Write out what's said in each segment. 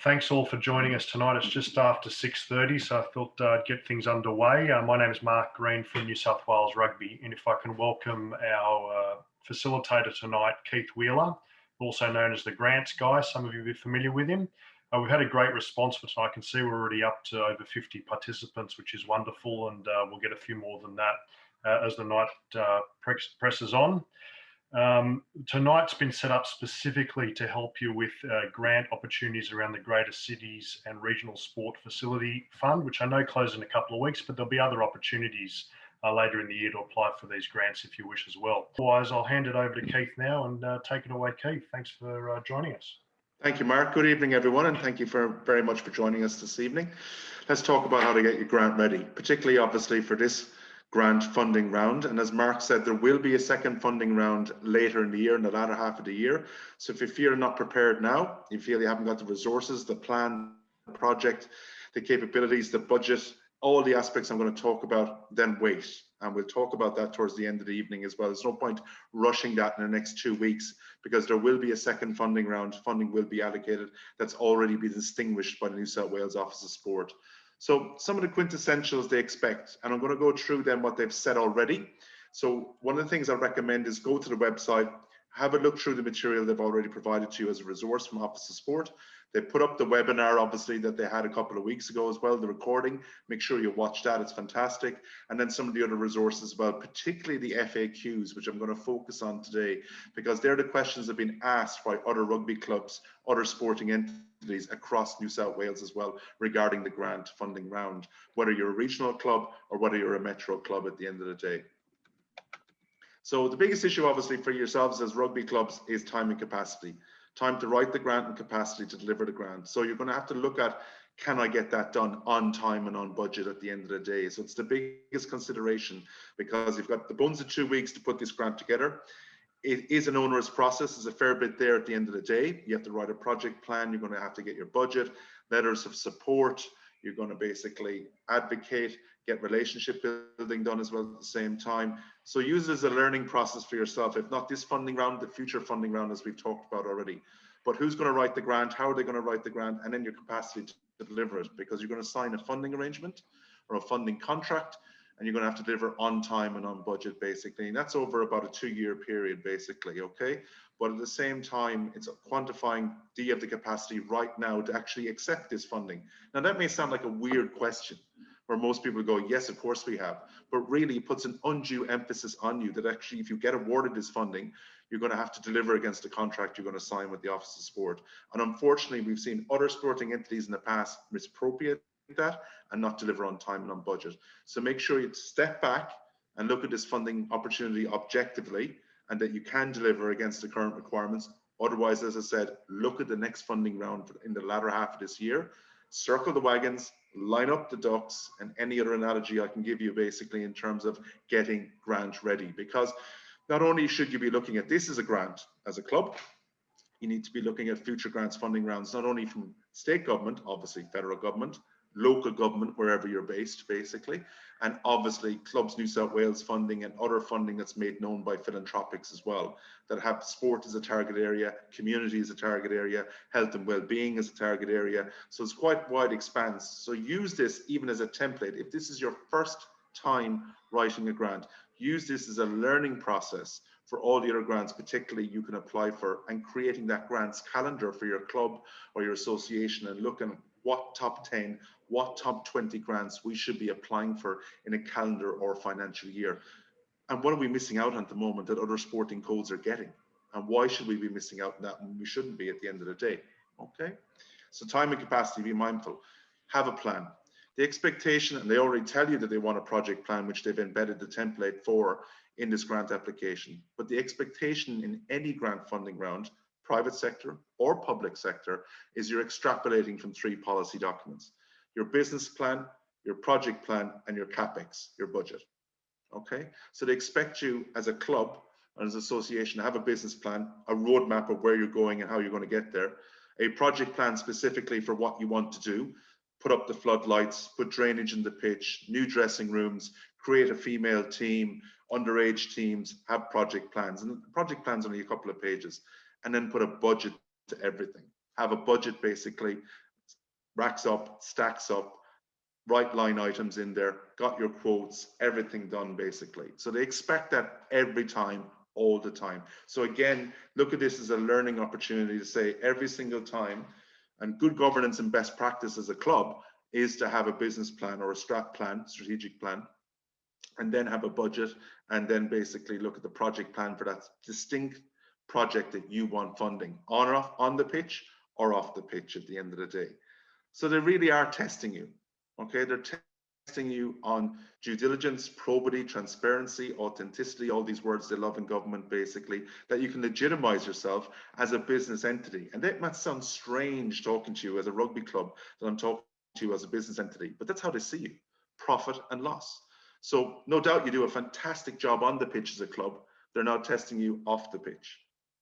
Thanks all for joining us tonight. It's just after 6:30, so I thought I'd get things underway. My name is Mark Green from New South Wales Rugby, and if I can welcome our facilitator tonight, Keith WHELAN, also known as the Grants guy. Some of you will be familiar with him. We've had a great response for tonight. I can see we're already up to over 50 participants, which is wonderful, and we'll get a few more than that as the night presses on. Tonight's been set up specifically to help you with grant opportunities around the Greater Cities and Regional Sport Facility Fund, which I know closes in a couple of weeks, but there'll be other opportunities later in the year to apply for these grants if you wish as well. Otherwise, I'll hand it over to Keith now and take it away, Keith. Thanks for joining us. Thank you, Mark. Good evening, everyone, and thank you very much for joining us this evening. Let's talk about how to get your grant ready, particularly obviously for this grant funding round. And as Mark said, there will be a second funding round later in the year, in the latter half of the year. So if you feel you're not prepared now, you feel you haven't got the resources, the plan, the project, the capabilities, the budget, all the aspects I'm going to talk about, then wait. And we'll talk about that towards the end of the evening as well. There's no point rushing that in the next 2 weeks, because there will be a second funding round. Funding will be allocated. That's already been distinguished by the New South Wales Office of Sport. So some of the quintessentials they expect, and I'm going to go through them what they've said already. So one of the things I recommend is go to the website, have a look through the material they've already provided to you as a resource from Office of Sport. They put up the webinar, obviously, that they had a couple of weeks ago as well, the recording. Make sure you watch that, it's fantastic. And then some of the other resources as well, particularly the FAQs, which I'm going to focus on today, because they're the questions that have been asked by other rugby clubs, other sporting entities across New South Wales as well, regarding the grant funding round, whether you're a regional club or whether you're a metro club at the end of the day. So the biggest issue, obviously, for yourselves as rugby clubs is time and capacity. Time to write the grant and capacity to deliver the grant. So you're going to have to look at, can I get that done on time and on budget at the end of the day? So it's the biggest consideration, because you've got the bones of 2 weeks to put this grant together. It is an onerous process. There's a fair bit there at the end of the day. You have to write a project plan. You're going to have to get your budget, letters of support. You're going to basically advocate, get relationship building done as well at the same time. So use it as a learning process for yourself. If not this funding round, the future funding round, as we've talked about already. But who's going to write the grant? How are they going to write the grant? And then your capacity to deliver it, because you're going to sign a funding arrangement or a funding contract, and you're going to have to deliver on time and on budget, basically. And that's over about a 2-year period, basically, okay? But at the same time, it's quantifying, do you have the capacity right now to actually accept this funding? Now, that may sound like a weird question, where most people go, yes, of course we have. But really, it puts an undue emphasis on you that actually, if you get awarded this funding, you're going to have to deliver against the contract you're going to sign with the Office of Sport. And unfortunately, we've seen other sporting entities in the past misappropriate that and not deliver on time and on budget. So make sure you step back and look at this funding opportunity objectively, and that you can deliver against the current requirements. Otherwise, as I said, look at the next funding round in the latter half of this year, circle the wagons, line up the ducks, and any other analogy I can give you basically in terms of getting grant ready. Because not only should you be looking at this as a grant as a club, you need to be looking at future grants funding rounds, not only from state government, obviously federal government, local government, wherever you're based, basically, and obviously Clubs New South Wales funding and other funding that's made known by philanthropics as well, that have sport as a target area, community as a target area, health and well-being as a target area. So it's quite wide expanse. So use this even as a template. If this is your first time writing a grant, use this as a learning process for all the other grants, particularly you can apply for, and creating that grants calendar for your club or your association, and looking what top 10, what top 20 grants we should be applying for in a calendar or financial year. And what are we missing out on at the moment that other sporting codes are getting? And why should we be missing out on that when we shouldn't be at the end of the day? Okay, so time and capacity, be mindful. Have a plan. The expectation, and they already tell you that they want a project plan, which they've embedded the template for in this grant application. But the expectation in any grant funding round, private sector or public sector, is you're extrapolating from 3 policy documents: your business plan, your project plan, and your CapEx, your budget. Okay, so they expect you as a club and as an association to have a business plan, a roadmap of where you're going and how you're going to get there, a project plan specifically for what you want to do, put up the floodlights, put drainage in the pitch, new dressing rooms, create a female team, underage teams, have project plans. And the project plan's only a couple of pages. And then put a budget to everything. Have a budget basically racks up, stacks up, right line items in there, got your quotes, everything done basically. So they expect that every time, all the time. So again, look at this as a learning opportunity to say every single time, and good governance and best practice as a club is to have a business plan or a strategic plan, and then have a budget, and then basically look at the project plan for that distinct project that you want funding on or off, on the pitch or off the pitch at the end of the day. So they really are testing you. Okay, they're testing you on due diligence, probity, transparency, authenticity, all these words they love in government, basically, that you can legitimize yourself as a business entity. And that might sound strange talking to you as a rugby club, that I'm talking to you as a business entity, but that's how they see you, profit and loss. So no doubt you do a fantastic job on the pitch as a club. They're now testing you off the pitch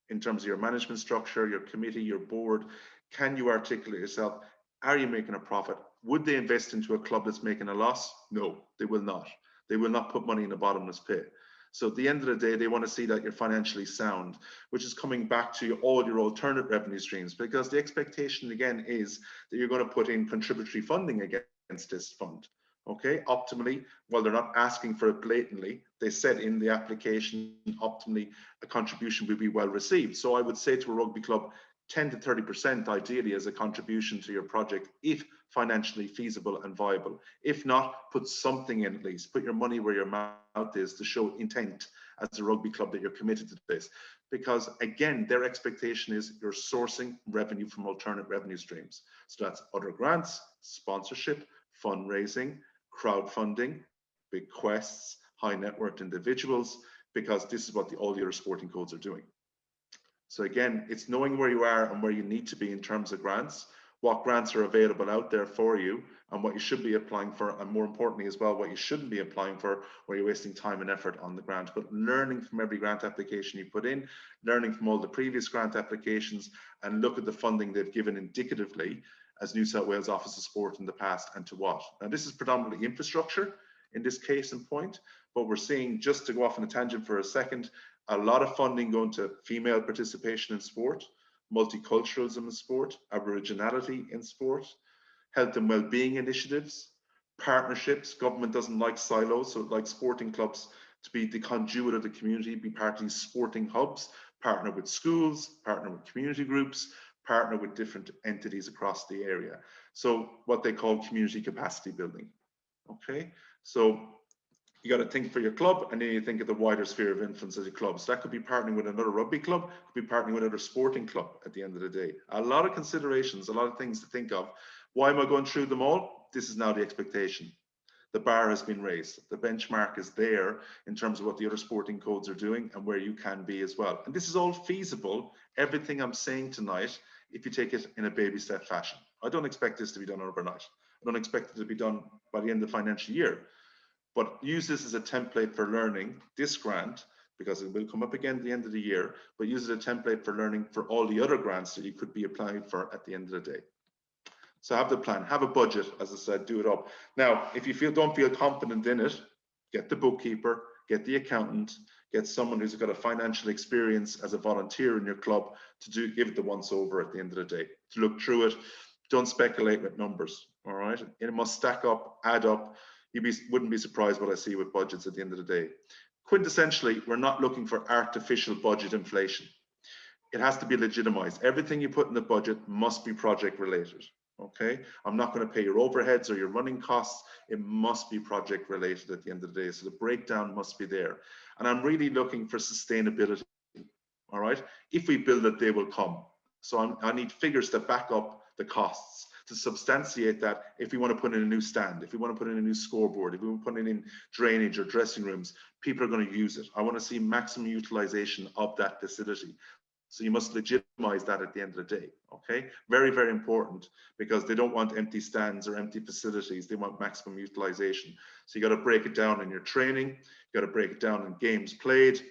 in terms of your management structure, your committee, your board. Can you articulate yourself? Are you making a profit? Would they invest into a club that's making a loss? No, they will not. They will not put money in a bottomless pit. So at the end of the day, they want to see that you're financially sound, which is coming back to all your alternate revenue streams, because the expectation again is that you're going to put in contributory funding against this fund. Okay, optimally, while they're not asking for it blatantly, they said in the application, optimally, a contribution will be well received. So I would say to a rugby club, 10 to 30% ideally as a contribution to your project, if financially feasible and viable. If not, put something in at least. Put your money where your mouth is to show intent as a rugby club that you're committed to this. Because again, their expectation is you're sourcing revenue from alternate revenue streams. So that's other grants, sponsorship, fundraising, crowdfunding, bequests, high net worth individuals, because this is what all the other sporting codes are doing. So again, it's knowing where you are and where you need to be in terms of grants, what grants are available out there for you, and what you should be applying for, and more importantly as well, what you shouldn't be applying for, where you're wasting time and effort on the grant. But learning from every grant application you put in, learning from all the previous grant applications, and look at the funding they've given indicatively as New South Wales Office of Sport in the past, and to what. Now this is predominantly infrastructure in this case in point, but we're seeing, just to go off on a tangent for a second, a lot of funding going to female participation in sport, multiculturalism in sport, Aboriginality in sport, health and well-being initiatives, partnerships. Government doesn't like silos, so it likes sporting clubs to be the conduit of the community, be part of these sporting hubs, partner with schools, partner with community groups, partner with different entities across the area. So what they call community capacity building. Okay, so you got to think for your club, and then you think of the wider sphere of influence as your club. So that could be partnering with another rugby club, could be partnering with another sporting club at the end of the day. A lot of considerations, a lot of things to think of. Why am I going through them all? This is now the expectation. The bar has been raised. The benchmark is there in terms of what the other sporting codes are doing and where you can be as well. And this is all feasible, everything I'm saying tonight, if you take it in a baby step fashion. I don't expect this to be done overnight. I don't expect it to be done by the end of the financial year. But use this as a template for learning this grant, because it will come up again at the end of the year, but use it as a template for learning for all the other grants that you could be applying for at the end of the day. So have the plan, have a budget, as I said, do it up. Now, if you don't feel confident in it, get the bookkeeper, get the accountant, get someone who's got a financial experience as a volunteer in your club to give it the once over at the end of the day, to look through it. Don't speculate with numbers, all right? It must stack up, add up. You wouldn't be surprised what I see with budgets at the end of the day. Quintessentially, we're not looking for artificial budget inflation. It has to be legitimized. Everything you put in the budget must be project related. Okay, I'm not going to pay your overheads or your running costs. It must be project related at the end of the day. So the breakdown must be there. And I'm really looking for sustainability. All right, if we build it, they will come. So I need figures to back up the costs, to substantiate that. If we want to put in a new stand, if we want to put in a new scoreboard, if we want to put in drainage or dressing rooms, people are going to use it. I want to see maximum utilization of that facility. So you must legitimize that at the end of the day, okay? Very, very important, because they don't want empty stands or empty facilities. They want maximum utilization. So you got to break it down in your training. You got to break it down in games played,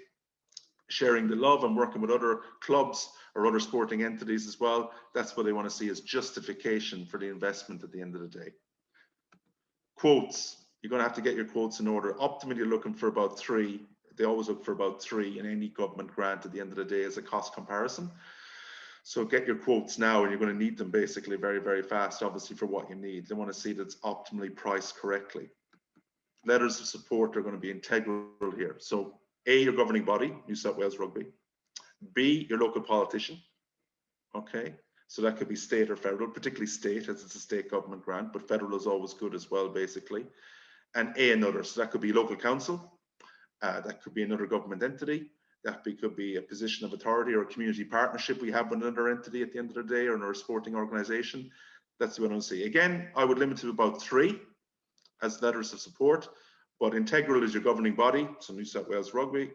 sharing the love and working with other clubs or other sporting entities as well. That's what they want to see as justification for the investment at the end of the day. Quotes. You're going to have to get your quotes in order. Optimally, you're looking for about 3. They always look for about 3 in any government grant at the end of the day as a cost comparison. So get your quotes now, and you're going to need them basically very, very fast, obviously, for what you need. They want to see that it's optimally priced correctly. Letters of support are going to be integral here. So A, your governing body, New South Wales Rugby. B, your local politician. Okay, so that could be state or federal, particularly state, as it's a state government grant, but federal is always good as well, basically. And A, another, so that could be local council, that could be another government entity, could be a position of authority or a community partnership we have with another entity at the end of the day, or another sporting organization. That's what I see. Again, I would limit to about 3 as letters of support, but integral is your governing body, so New South Wales Rugby.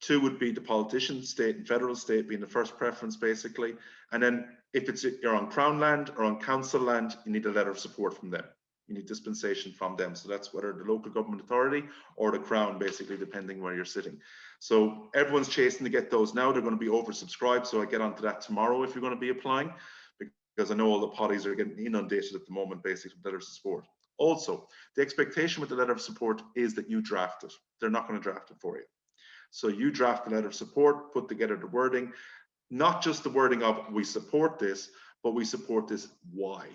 2 would be the politician, state and federal, state being the first preference, basically. And then if you're on Crown land or on council land, you need a letter of support from them. You need dispensation from them. So that's whether the local government authority or the Crown, basically, depending where you're sitting. So everyone's chasing to get those now. They're going to be oversubscribed. So I get onto that tomorrow if you're going to be applying, because I know all the potties are getting inundated at the moment, basically, with letters of support. Also, the expectation with the letter of support is that you draft it. They're not going to draft it for you. So you draft the letter of support, put together the wording, not just the wording of we support this, but we support this why.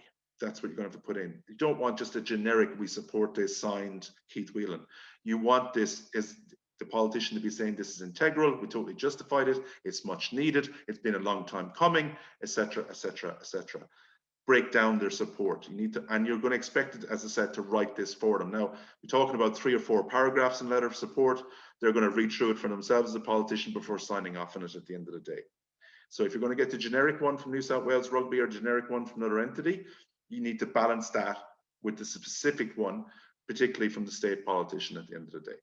That's what you're going to have to put in. You don't want just a generic we support this signed Keith Whelan. You want this as the politician to be saying this is integral, we totally justified it, it's much needed, it's been a long time coming, etc., etc., etc. Break down their support. You need to, and you're going to expect it, as I said, to write this for them. Now, we're talking about 3 or 4 paragraphs in letter of support. They're going to read through it for themselves as a politician before signing off on it at the end of the day. So if you're going to get the generic one from New South Wales Rugby or generic one from another entity, you need to balance that with the specific one, particularly from the state politician at the end of the day.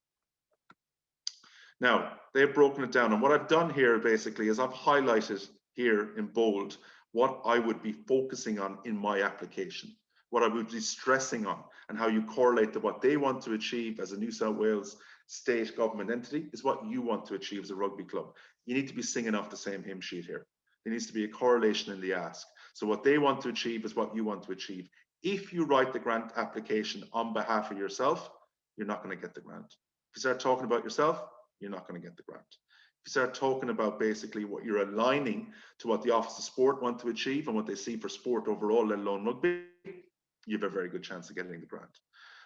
Now, they've broken it down. And what I've done here basically is I've highlighted here in bold what I would be focusing on in my application, what I would be stressing on, and how you correlate to what they want to achieve as a New South Wales state government entity is what you want to achieve as a rugby club. You need to be singing off the same hymn sheet here. There needs to be a correlation in the ask. So what they want to achieve is what you want to achieve. If you write the grant application on behalf of yourself, you're not going to get the grant. If you start talking about yourself, you're not going to get the grant. If you start talking about basically what you're aligning to what the Office of Sport want to achieve and what they see for sport overall, let alone rugby, you have a very good chance of getting the grant.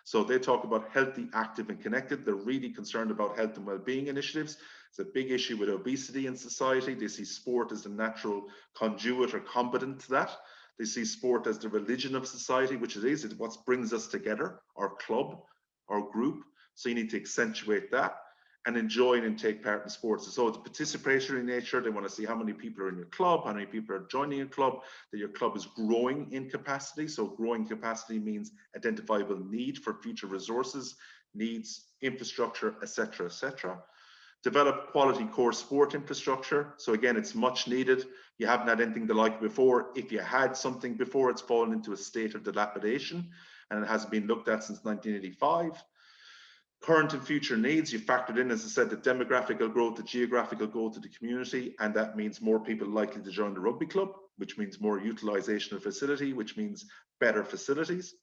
So they talk about healthy, active, and connected. They're really concerned about health and well-being initiatives. It's a big issue with obesity in society. They see sport as the natural conduit or combatant to that. They see sport as the religion of society, which it is. It's what brings us together, our club, our group. So you need to accentuate that and enjoy and take part in sports. So it's participatory nature. They want to see how many people are in your club, how many people are joining your club, that your club is growing in capacity. So growing capacity means identifiable need for future resources, needs, infrastructure, etc., etc. Develop quality core sport infrastructure. So again, it's much needed. You haven't had anything the like before. If you had something before, it's fallen into a state of dilapidation and it hasn't been looked at since 1985. Current and future needs, you factored in, as I said, the demographical growth, the geographical growth of the community, and that means more people likely to join the rugby club, which means more utilization of facility, which means better facilities.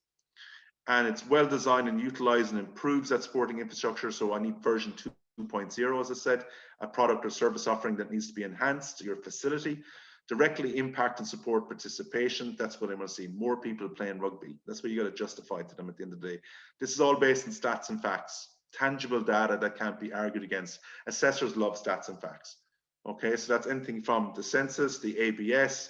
And it's well designed and utilized and improves that sporting infrastructure. So I need version 2.0, as I said, a product or service offering that needs to be enhanced to your facility. Directly impact and support participation. That's what I want to see. More people playing rugby. That's what you got to justify to them at the end of the day. This is all based on stats and facts, tangible data that can't be argued against. Assessors love stats and facts. Okay, so that's anything from the census, the ABS,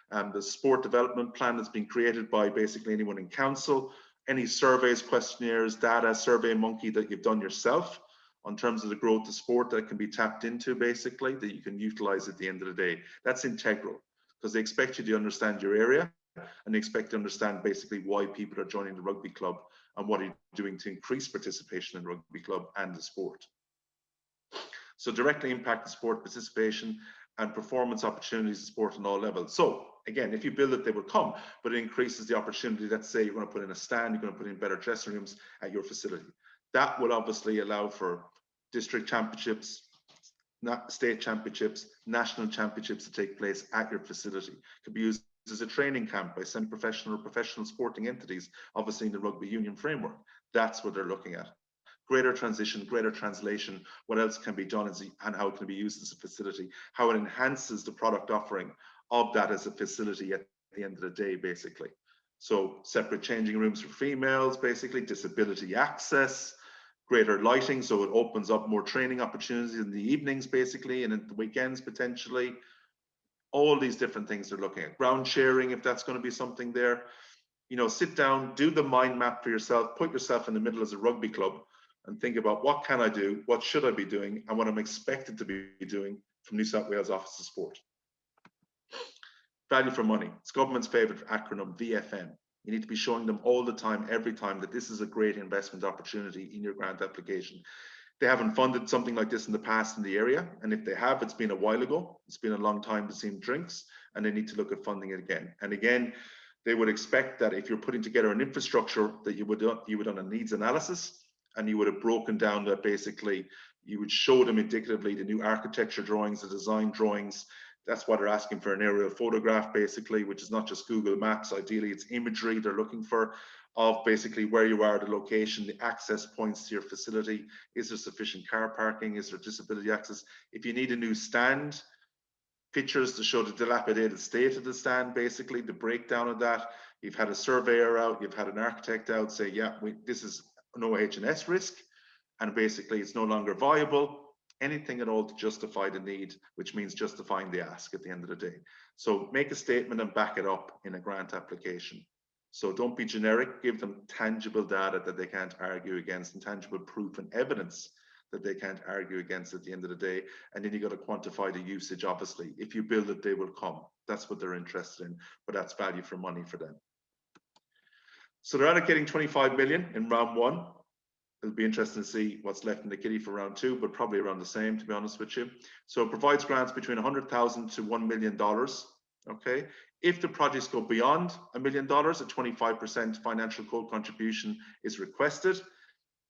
the sport development plan that's been created by basically anyone in council, any surveys, questionnaires, data, Survey Monkey that you've done yourself on terms of the growth of sport that can be tapped into, basically, that you can utilize at the end of the day. That's integral because they expect you to understand your area and they expect to understand basically why people are joining the rugby club and what are you doing to increase participation in the rugby club and the sport. So directly impact the sport participation and performance opportunities in sport on all levels. So again, if you build it, they will come, but it increases the opportunity. Let's say you're going to put in a stand, you're going to put in better dressing rooms at your facility. That will obviously allow for district championships, state championships, national championships to take place at your facility. It could be used as a training camp by semi-professional or professional sporting entities, obviously in the rugby union framework. That's what they're looking at. Greater transition, greater translation, what else can be done and how it can be used as a facility, how it enhances the product offering of that as a facility at the end of the day, basically. So separate changing rooms for females, basically, disability access, greater lighting, so it opens up more training opportunities in the evenings, basically, and in the weekends, potentially. All these different things they're looking at. Ground sharing, if that's going to be something there. You know, sit down, do the mind map for yourself, put yourself in the middle as a rugby club and think about what can I do, what should I be doing, and what I'm expected to be doing from New South Wales Office of Sport. Value for money. It's government's favourite acronym, VFM. You need to be showing them all the time, every time, that this is a great investment opportunity in your grant application. They haven't funded something like this in the past in the area, and if they have, it's been a while ago. It's been a long time to see drinks, and they need to look at funding it again. And again, they would expect that if you're putting together an infrastructure, that you would done a needs analysis, and you would have broken down that basically you would show them indicatively the new architecture drawings, the design drawings. That's why they're asking for an aerial photograph, basically, which is not just Google Maps. Ideally, it's imagery they're looking for of basically where you are, the location, the access points to your facility. Is there sufficient car parking? Is there disability access? If you need a new stand, pictures to show the dilapidated state of the stand, basically, the breakdown of that. You've had a surveyor out, you've had an architect out say, yeah, this is an OH&S risk, and basically it's no longer viable. Anything at all to justify the need, which means justifying the ask at the end of the day. So make a statement and back it up in a grant application. So don't be generic, give them tangible data that they can't argue against and tangible proof and evidence that they can't argue against at the end of the day. And then you got to quantify the usage, obviously. If you build it, they will come. That's what they're interested in, but that's value for money for them. So they're allocating 25 million in round one. It'll be interesting to see what's left in the kitty for round two, but probably around the same, to be honest with you. So it provides grants between $100,000 to $1 million. Okay. If the projects go beyond $1 million, a 25% financial co-contribution is requested.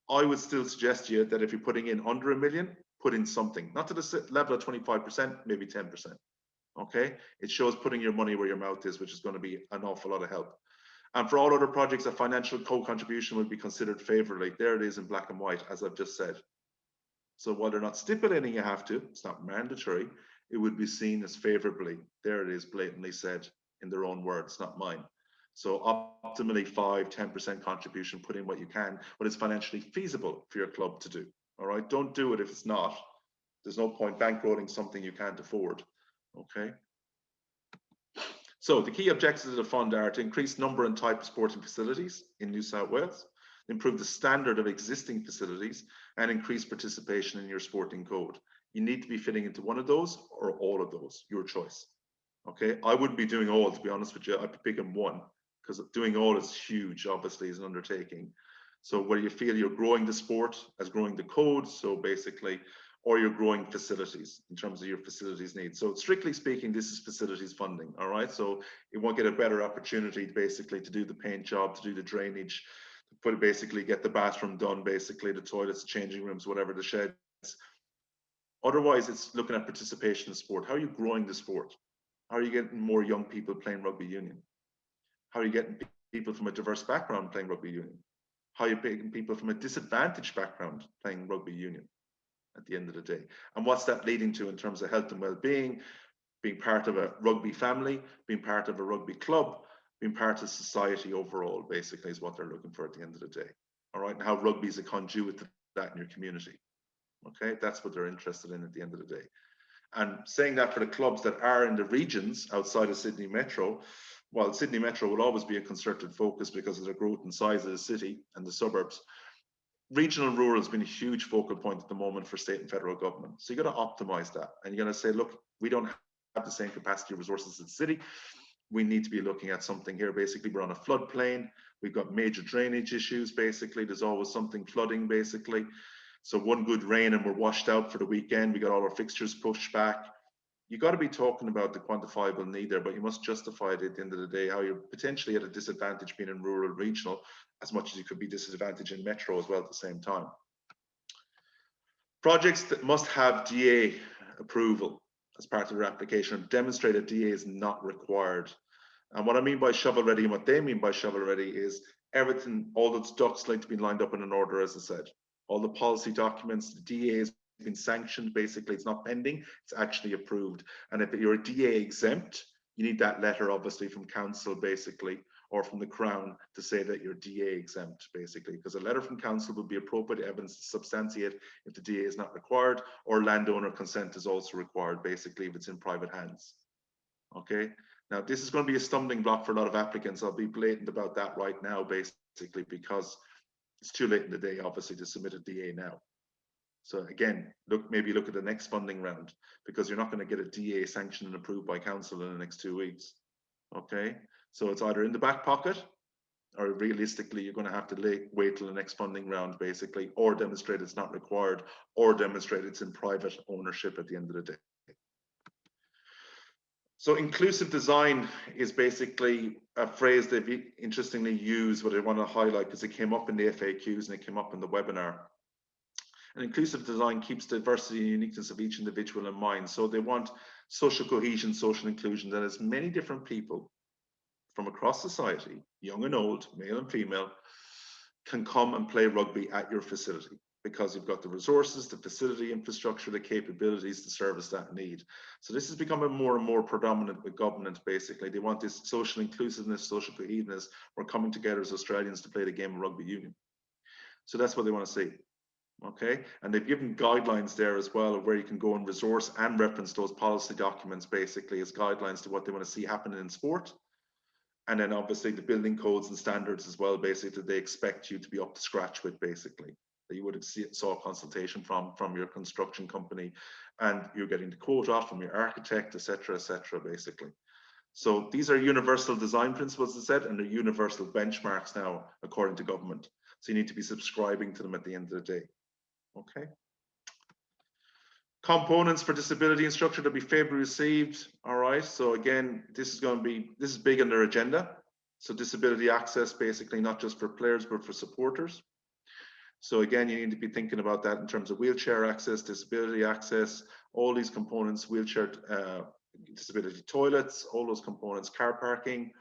I would still suggest to you that if you're putting in under $1 million, put in something, not to the level of 25%, maybe 10%. Okay. It shows putting your money where your mouth is, which is going to be an awful lot of help. And for all other projects, a financial co-contribution will be considered favorably. There it is in black and white, as I've just said. So while they're not stipulating you have to, it's not mandatory, it would be seen as favorably. There it is, blatantly said in their own words, not mine. So optimally 5-10% contribution, put in what you can, but it's financially feasible for your club to do. All right, don't do it if it's not. There's no point bankrolling something you can't afford. Okay. So the key objectives of the fund are to increase number and type of sporting facilities in New South Wales, improve the standard of existing facilities, and increase participation in your sporting code. You need to be fitting into one of those or all of those, your choice. Okay, I wouldn't be doing all, to be honest with you. I'd be picking one, because doing all is huge, obviously, is an undertaking. So whether you feel you're growing the sport as growing the code, so basically, or you're growing facilities in terms of your facilities needs. So strictly speaking, this is facilities funding, all right? So it won't get a better opportunity basically to do the paint job, to do the drainage, to basically get the bathroom done, basically the toilets, the changing rooms, whatever, the sheds. Otherwise, it's looking at participation in sport. How are you growing the sport? How are you getting more young people playing rugby union? How are you getting people from a diverse background playing rugby union? How are you getting people from a disadvantaged background playing rugby union at the end of the day? And what's that leading to in terms of health and well-being, being part of a rugby family, being part of a rugby club, being part of society overall, basically, is what they're looking for at the end of the day. All right, and how rugby is a conduit to that in your community. Okay, that's what they're interested in at the end of the day. And saying that for the clubs that are in the regions outside of Sydney Metro, while Sydney Metro will always be a concerted focus because of the growth and size of the city and the suburbs, regional and rural has been a huge focal point at the moment for state and federal government. So you got to optimize that. And you're going to say, look, we don't have the same capacity of resources as the city. We need to be looking at something here. Basically, we're on a floodplain. We've got major drainage issues. Basically, there's always something flooding, basically. So one good rain and we're washed out for the weekend. We got all our fixtures pushed back. You got to be talking about the quantifiable need there, but you must justify it at the end of the day, how you're potentially at a disadvantage being in rural, regional, as much as you could be disadvantaged in metro as well at the same time. Projects that must have DA approval as part of their application demonstrate that DA is not required. And what I mean by shovel ready and what they mean by shovel ready is everything, all those ducks need to be lined up in an order, as I said. All the policy documents, the DA has been sanctioned, basically, it's not pending, it's actually approved. And if you're a DA exempt, you need that letter obviously from council basically, or from the Crown to say that you're DA exempt basically, because a letter from council would be appropriate evidence to substantiate if the DA is not required, or landowner consent is also required basically if it's in private hands. Okay, now this is going to be a stumbling block for a lot of applicants. I'll be blatant about that right now basically, because it's too late in the day obviously to submit a DA now. So again, maybe look at the next funding round, because you're not going to get a DA sanctioned and approved by council in the next 2 weeks. Okay, so it's either in the back pocket, or realistically you're going to have to wait till the next funding round basically, or demonstrate it's not required, or demonstrate it's in private ownership at the end of the day. So inclusive design is basically a phrase they've interestingly used, what I want to highlight because it came up in the FAQs and it came up in the webinar. And inclusive design keeps diversity and uniqueness of each individual in mind. So they want social cohesion, social inclusion, that as many different people from across society, young and old, male and female, can come and play rugby at your facility, because you've got the resources, the facility infrastructure, the capabilities to service that need. So this is becoming more and more predominant with government basically. They want this social inclusiveness, social cohesiveness. We're coming together as Australians to play the game of rugby union. So that's what they want to see. Okay, and they've given guidelines there as well of where you can go and resource and reference those policy documents basically as guidelines to what they want to see happening in sport. And then obviously the building codes and standards as well, basically, that they expect you to be up to scratch with basically, that you would have saw consultation from your construction company, and you're getting the quote off from your architect, etc., basically. So these are universal design principles, as I said, and they're universal benchmarks now according to government. So you need to be subscribing to them at the end of the day. Okay. Components for disability instructor to be favorably received. All right. So again, this is big on their agenda. So disability access, basically, not just for players, but for supporters. So again, you need to be thinking about that in terms of wheelchair access, disability access, all these components, wheelchair, disability toilets, all those components, car parking,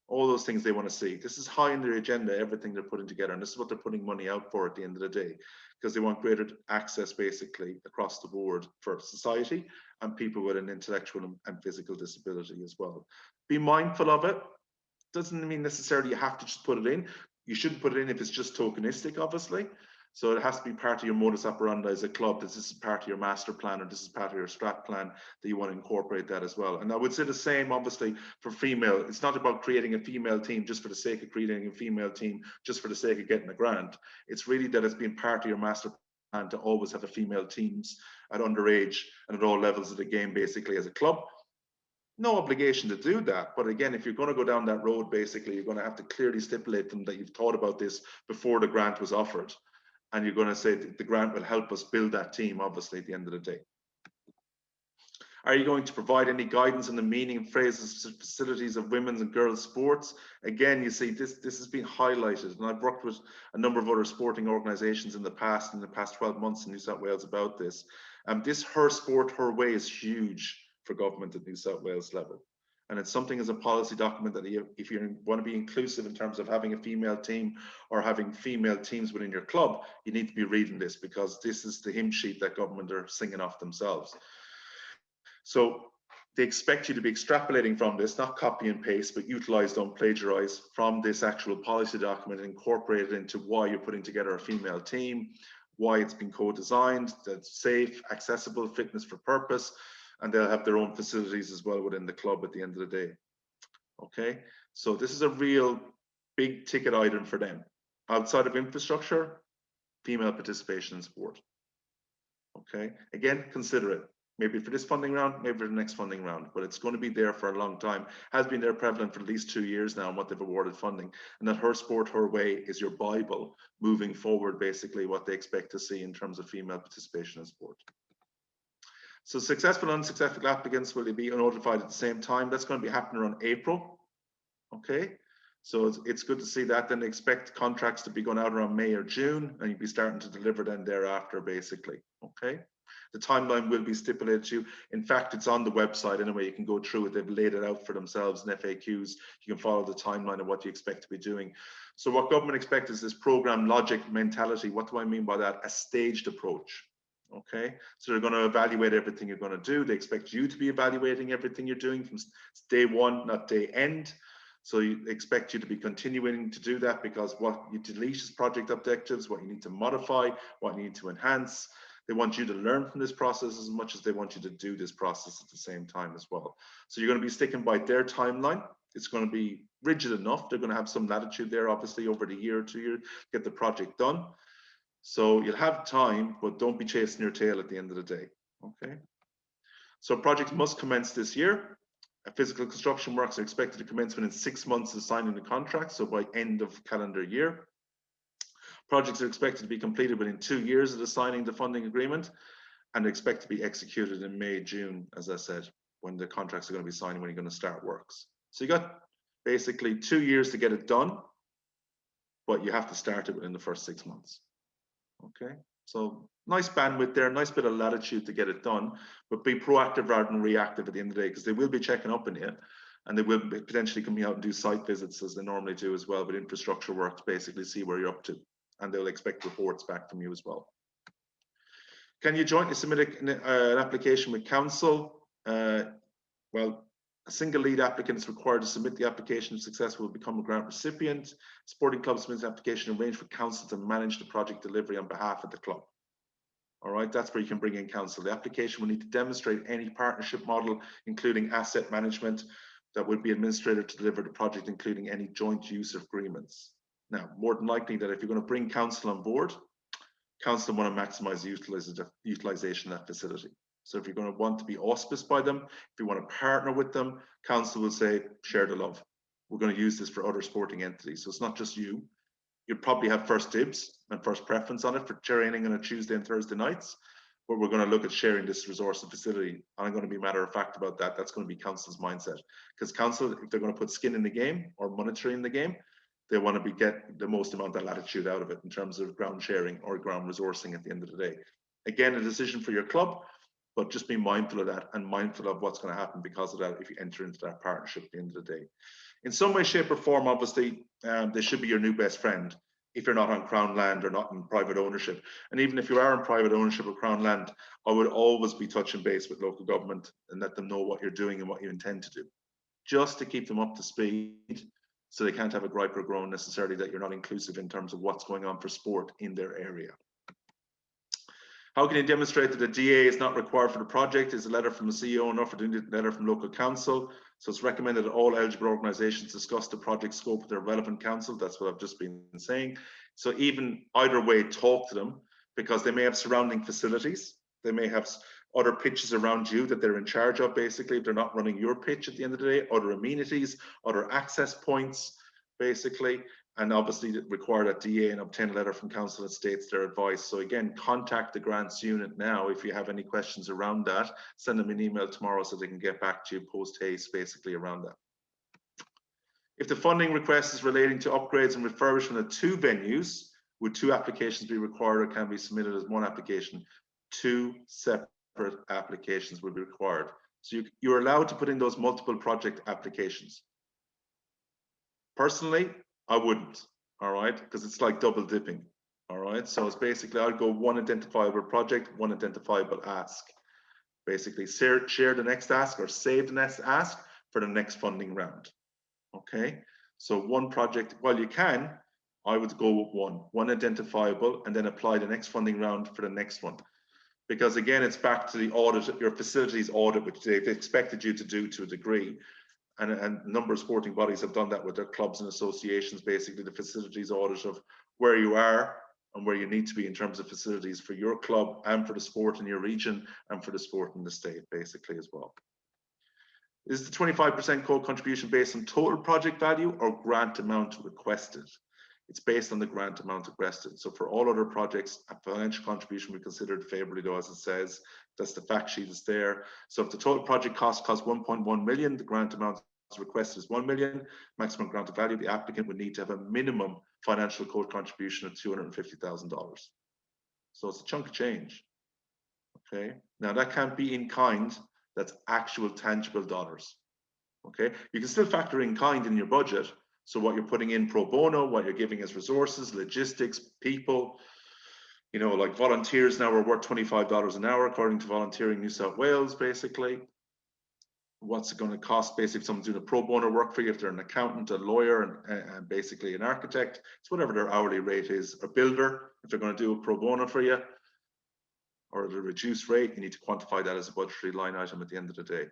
all those things they want to see. This is high in their agenda, everything they're putting together. And this is what they're putting money out for at the end of the day, because they want greater access basically across the board for society and people with an intellectual and physical disability as well. Be mindful of it. Doesn't mean necessarily you have to just put it in. You shouldn't put it in if it's just tokenistic, obviously. So it has to be part of your modus operandi as a club. This is part of your master plan, or this is part of your strat plan, that you want to incorporate that as well. And I would say the same, obviously, for female. It's not about creating a female team just for the sake of creating a female team, just for the sake of getting a grant. It's really that it's been part of your master plan to always have a female teams at underage and at all levels of the game, basically, as a club. No obligation to do that, but again, if you're going to go down that road, basically, you're going to have to clearly stipulate them that you've thought about this before the grant was offered. And you're going to say that the grant will help us build that team, obviously, at the end of the day. Are you going to provide any guidance on the meaning and phrases of facilities of women's and girls' sports? Again, you see, this has been highlighted, and I've worked with a number of other sporting organisations in the past 12 months in New South Wales about this. This Her Sport, Her Way is huge for government at New South Wales level. And it's something as a policy document that if you want to be inclusive in terms of having a female team or having female teams within your club, you need to be reading this, because this is the hymn sheet that government are singing off themselves. So they expect you to be extrapolating from this, not copy and paste, but utilize, don't plagiarize from this actual policy document and incorporate it into why you're putting together a female team, why it's been co-designed, that's safe, accessible, fitness for purpose, and they'll have their own facilities as well within the club at the end of the day. Okay, so this is a real big ticket item for them. Outside of infrastructure, female participation in sport. Okay, again, consider it. Maybe for this funding round, maybe for the next funding round, but it's going to be there for a long time. Has been there prevalent for at least 2 years now, and what they've awarded funding. And that Her Sport, Her Way is your Bible moving forward, basically what they expect to see in terms of female participation in sport. So successful and unsuccessful applicants will be notified at the same time. That's going to be happening around April. Okay, so it's good to see that. Then they expect contracts to be going out around May or June, and you'll be starting to deliver then thereafter, basically. Okay, the timeline will be stipulated to you. In fact, it's on the website anyway. You can go through it. They've laid it out for themselves in FAQs. You can follow the timeline of what you expect to be doing. So what government expects is this program logic mentality. What do I mean by that? A staged approach. Okay, so they're going to evaluate everything you're going to do. They expect you to be evaluating everything you're doing from day one, not day end. So you expect you to be continuing to do that, because what you delete is project objectives, what you need to modify, what you need to enhance. They want you to learn from this process as much as they want you to do this process at the same time as well. So you're going to be sticking by their timeline. It's going to be rigid enough. They're going to have some latitude there, obviously, over the year or 2 years, get the project done. So you'll have time, but don't be chasing your tail at the end of the day. Okay. So projects must commence this year. Physical construction works are expected to commence within 6 months of signing the contract, so by end of calendar year. Projects are expected to be completed within 2 years of the signing the funding agreement, and expect to be executed in May, June, as I said, when the contracts are going to be signed, when you're going to start works. So you got basically 2 years to get it done, but you have to start it within the first 6 months. Okay, so nice bandwidth there, nice bit of latitude to get it done, but be proactive rather than reactive at the end of the day, because they will be checking up on you, and they will be potentially coming out and do site visits as they normally do as well, but infrastructure work to basically see where you're up to, and they'll expect reports back from you as well. Can you jointly submit an application with council? Well, a single lead applicant is required to submit the application. If successful, will become a grant recipient. Sporting club submits an application, arrange for council to manage the project delivery on behalf of the club. All right, that's where you can bring in council. The application will need to demonstrate any partnership model, including asset management, that would be administrated to deliver the project, including any joint use of agreements. Now, more than likely that if you're going to bring council on board, council want to maximize the utilization of that facility. So if you're going to want to be auspiced by them, if you want to partner with them, council will say, share the love. We're going to use this for other sporting entities. So it's not just you. You'd probably have first dibs and first preference on it for training on a Tuesday and Thursday nights, but we're going to look at sharing this resource and facility. And I'm going to be matter of fact about that. That's going to be council's mindset, because council, if they're going to put skin in the game or monetary in the game, they want to get the most amount of latitude out of it in terms of ground sharing or ground resourcing at the end of the day. Again, a decision for your club, but just be mindful of that and mindful of what's going to happen because of that if you enter into that partnership at the end of the day. In some way, shape or form, obviously, they should be your new best friend if you're not on Crown land or not in private ownership. And even if you are in private ownership of Crown land, I would always be touching base with local government and let them know what you're doing and what you intend to do, just to keep them up to speed, so they can't have a gripe or groan necessarily that you're not inclusive in terms of what's going on for sport in their area. How can you demonstrate that a DA is not required for the project? Is a letter from the CEO enough, or do you need a letter from local council? So it's recommended that all eligible organisations discuss the project scope with their relevant council. That's what I've just been saying. So even either way, talk to them, because they may have surrounding facilities. They may have other pitches around you that they're in charge of, basically, if they're not running your pitch at the end of the day, other amenities, other access points, basically. And obviously require that DA and obtain a letter from council that states their advice. So again, contact the grants unit now if you have any questions around that. Send them an email tomorrow so they can get back to you post haste, basically, around that. If the funding request is relating to upgrades and refurbishment of 2 venues, would 2 applications be required, or can be submitted as 1 application? 2 separate applications will be required. So you're allowed to put in those multiple project applications. Personally, I wouldn't, all right, because it's like double dipping, all right. So it's basically, I'd go 1 identifiable project, 1 identifiable ask. Basically, share the next ask or save the next ask for the next funding round. Okay, so 1 project, well, you can, I would go with 1 identifiable, and then apply the next funding round for the next one. Because again, it's back to the audit, your facilities audit, which they've expected you to do to a degree. And a number of sporting bodies have done that with their clubs and associations, basically the facilities audit of where you are and where you need to be in terms of facilities for your club and for the sport in your region and for the sport in the state, basically, as well. Is the 25% co-contribution based on total project value or grant amount requested? It's based on the grant amount requested. So for all other projects, a financial contribution will be considered favorably, though, as it says. That's the fact sheet is there. So if the total project costs 1.1 million, the grant amount requested is 1 million, maximum granted value, the applicant would need to have a minimum financial co-contribution of $250,000. So it's a chunk of change. Okay, now that can't be in kind, that's actual tangible dollars. Okay, you can still factor in kind in your budget. So what you're putting in pro bono, what you're giving as resources, logistics, people, You know, like volunteers now are worth $25 an hour, according to Volunteering New South Wales, basically. What's it going to cost basically if someone's doing a pro bono work for you, if they're an accountant, a lawyer, and basically an architect, it's whatever their hourly rate is. A builder, if they're going to do a pro bono for you, or at a reduced rate, you need to quantify that as a budgetary line item at the end of the day.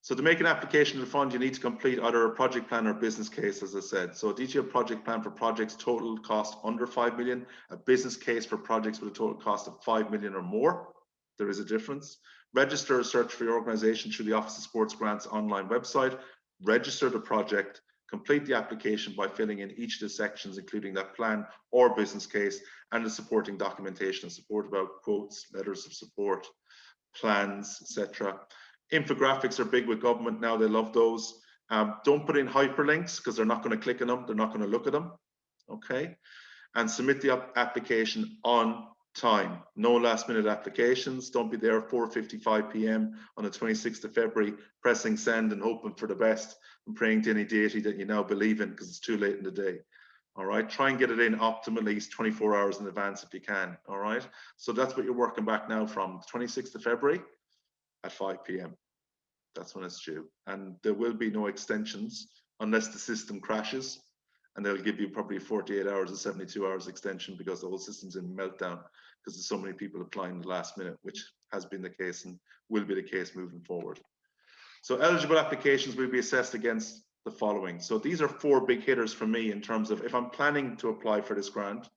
So to make an application to the fund, you need to complete either a project plan or business case, as I said. So a detailed project plan for projects total cost under 5 million, a business case for projects with a total cost of 5 million or more. There is a difference. Register a search for your organization through the Office of Sports Grants online website. Register the project. Complete the application by filling in each of the sections, including that plan or business case and the supporting documentation and support about quotes, letters of support, plans, etc. Infographics are big with government now. They love those. Don't put in hyperlinks because they're not going to click on them. They're not going to look at them. Okay. And submit the application on time. No last minute applications. Don't be there at 4:55 p.m. on the 26th of February pressing send and hoping for the best and praying to any deity that you now believe in because it's too late in the day. All right, try and get it in optimally 24 hours in advance if you can. All right, so that's what you're working back now from the 26th of February at 5 p.m. That's when it's due, and there will be no extensions unless the system crashes, and they'll give you probably 48 hours or 72 hours extension because the whole system's in meltdown because there's so many people applying in the last minute, which has been the case and will be the case moving forward. So eligible applications will be assessed against the following. So these are 4 big hitters for me in terms of if I'm planning to apply for this grant,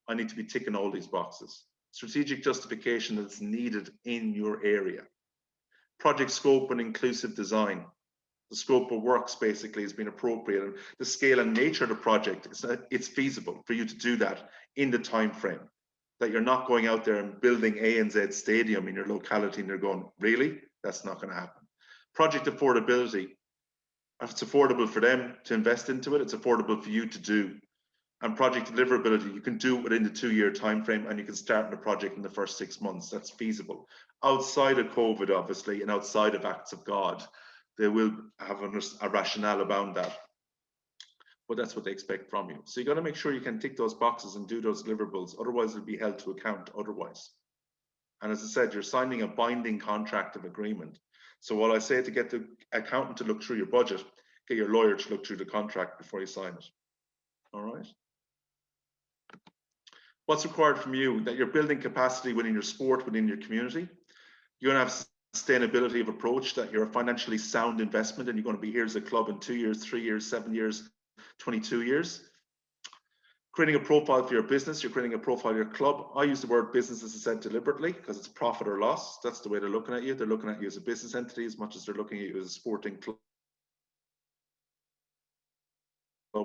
I need to be ticking all these boxes. Strategic justification that's needed in your area. Project scope and inclusive design. The scope of works basically has been appropriate, and the scale and nature of the project, it's feasible for you to do that in the time frame. That you're not going out there and building ANZ Stadium in your locality and you're going, really? That's not going to happen. Project affordability. If it's affordable for them to invest into it, it's affordable for you to do. And project deliverability, you can do it within the 2-year time frame and you can start the project in the first 6 months. That's feasible. Outside of COVID, obviously, and outside of acts of God, they will have a rationale around that. But that's what they expect from you. So you got to make sure you can tick those boxes and do those deliverables. Otherwise, it'll be held to account otherwise. And as I said, you're signing a binding contract of agreement. So while I say to get the accountant to look through your budget, get your lawyer to look through the contract before you sign it. All right. What's required from you? That you're building capacity within your sport, within your community. You're going to have sustainability of approach, that you're a financially sound investment and you're going to be here as a club in 2 years, 3 years, 7 years, 22 years. Creating a profile for your business, you're creating a profile of your club. I use the word business, as I said, deliberately because it's profit or loss. That's the way they're looking at you. They're looking at you as a business entity as much as they're looking at you as a sporting club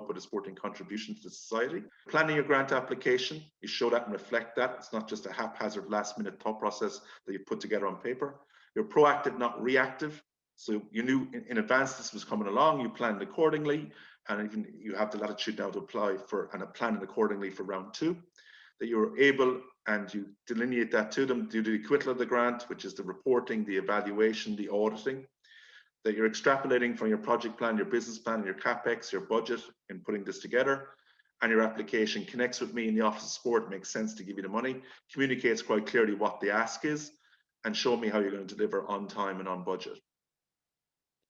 with a sporting contribution to society. Planning your grant application, you show that and reflect that. It's not just a haphazard last minute thought process that you put together on paper. You're proactive, not reactive. So you knew in advance this was coming along, you planned accordingly, and even you have the latitude now to apply for and plan accordingly for round 2. That you're able and you delineate that to them, do the acquittal of the grant, which is the reporting, the evaluation, the auditing. That you're extrapolating from your project plan, your business plan, your capex, your budget in putting this together, and your application connects with me in the Office of Sport, makes sense to give you the money, communicates quite clearly what the ask is, and show me how you're going to deliver on time and on budget.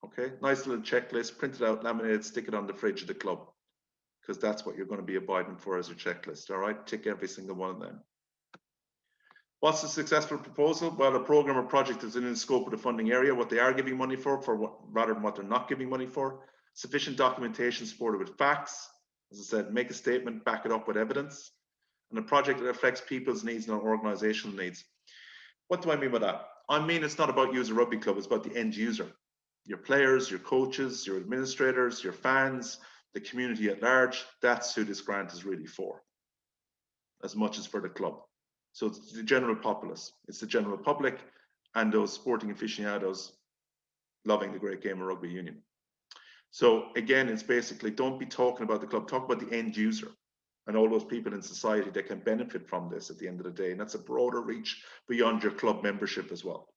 Okay, nice little checklist, print it out, laminate it, stick it on the fridge of the club, because that's what you're going to be abiding for as your checklist. All right, tick every single one of them. What's a successful proposal? Well, a program or project is in the scope of the funding area, what they are giving money for what, rather than what they're not giving money for. Sufficient documentation supported with facts. As I said, make a statement, back it up with evidence. And a project that reflects people's needs and organizational needs. What do I mean by that? I mean, it's not about you as a rugby club, it's about the end user. Your players, your coaches, your administrators, your fans, the community at large. That's who this grant is really for, as much as for the club. So it's the general populace, it's the general public and those sporting aficionados loving the great game of rugby union. So again, it's basically, don't be talking about the club, talk about the end user and all those people in society that can benefit from this at the end of the day. And that's a broader reach beyond your club membership as well.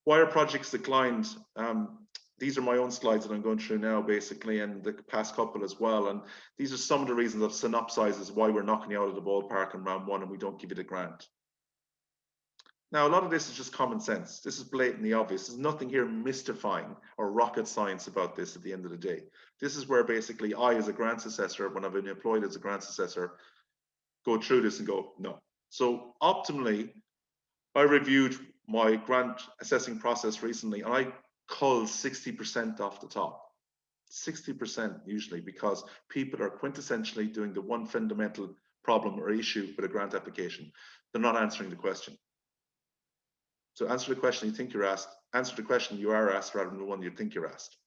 Why are projects declined? these are my own slides that I'm going through now, basically, and the past couple as well. And these are some of the reasons I've synopsized as why we're knocking you out of the ballpark in round one and we don't give you the grant. Now, a lot of this is just common sense. This is blatantly obvious. There's nothing here mystifying or rocket science about this at the end of the day. This is where basically I, as a grants assessor, when I've been employed as a grants assessor, go through this and go, no. So optimally, I reviewed my grant assessing process recently and I culled 60% off the top. 60% usually, because people are quintessentially doing the one fundamental problem or issue with a grant application. They're not answering the question. So answer the question you think you're asked, answer the question you are asked rather than the one you think you're asked.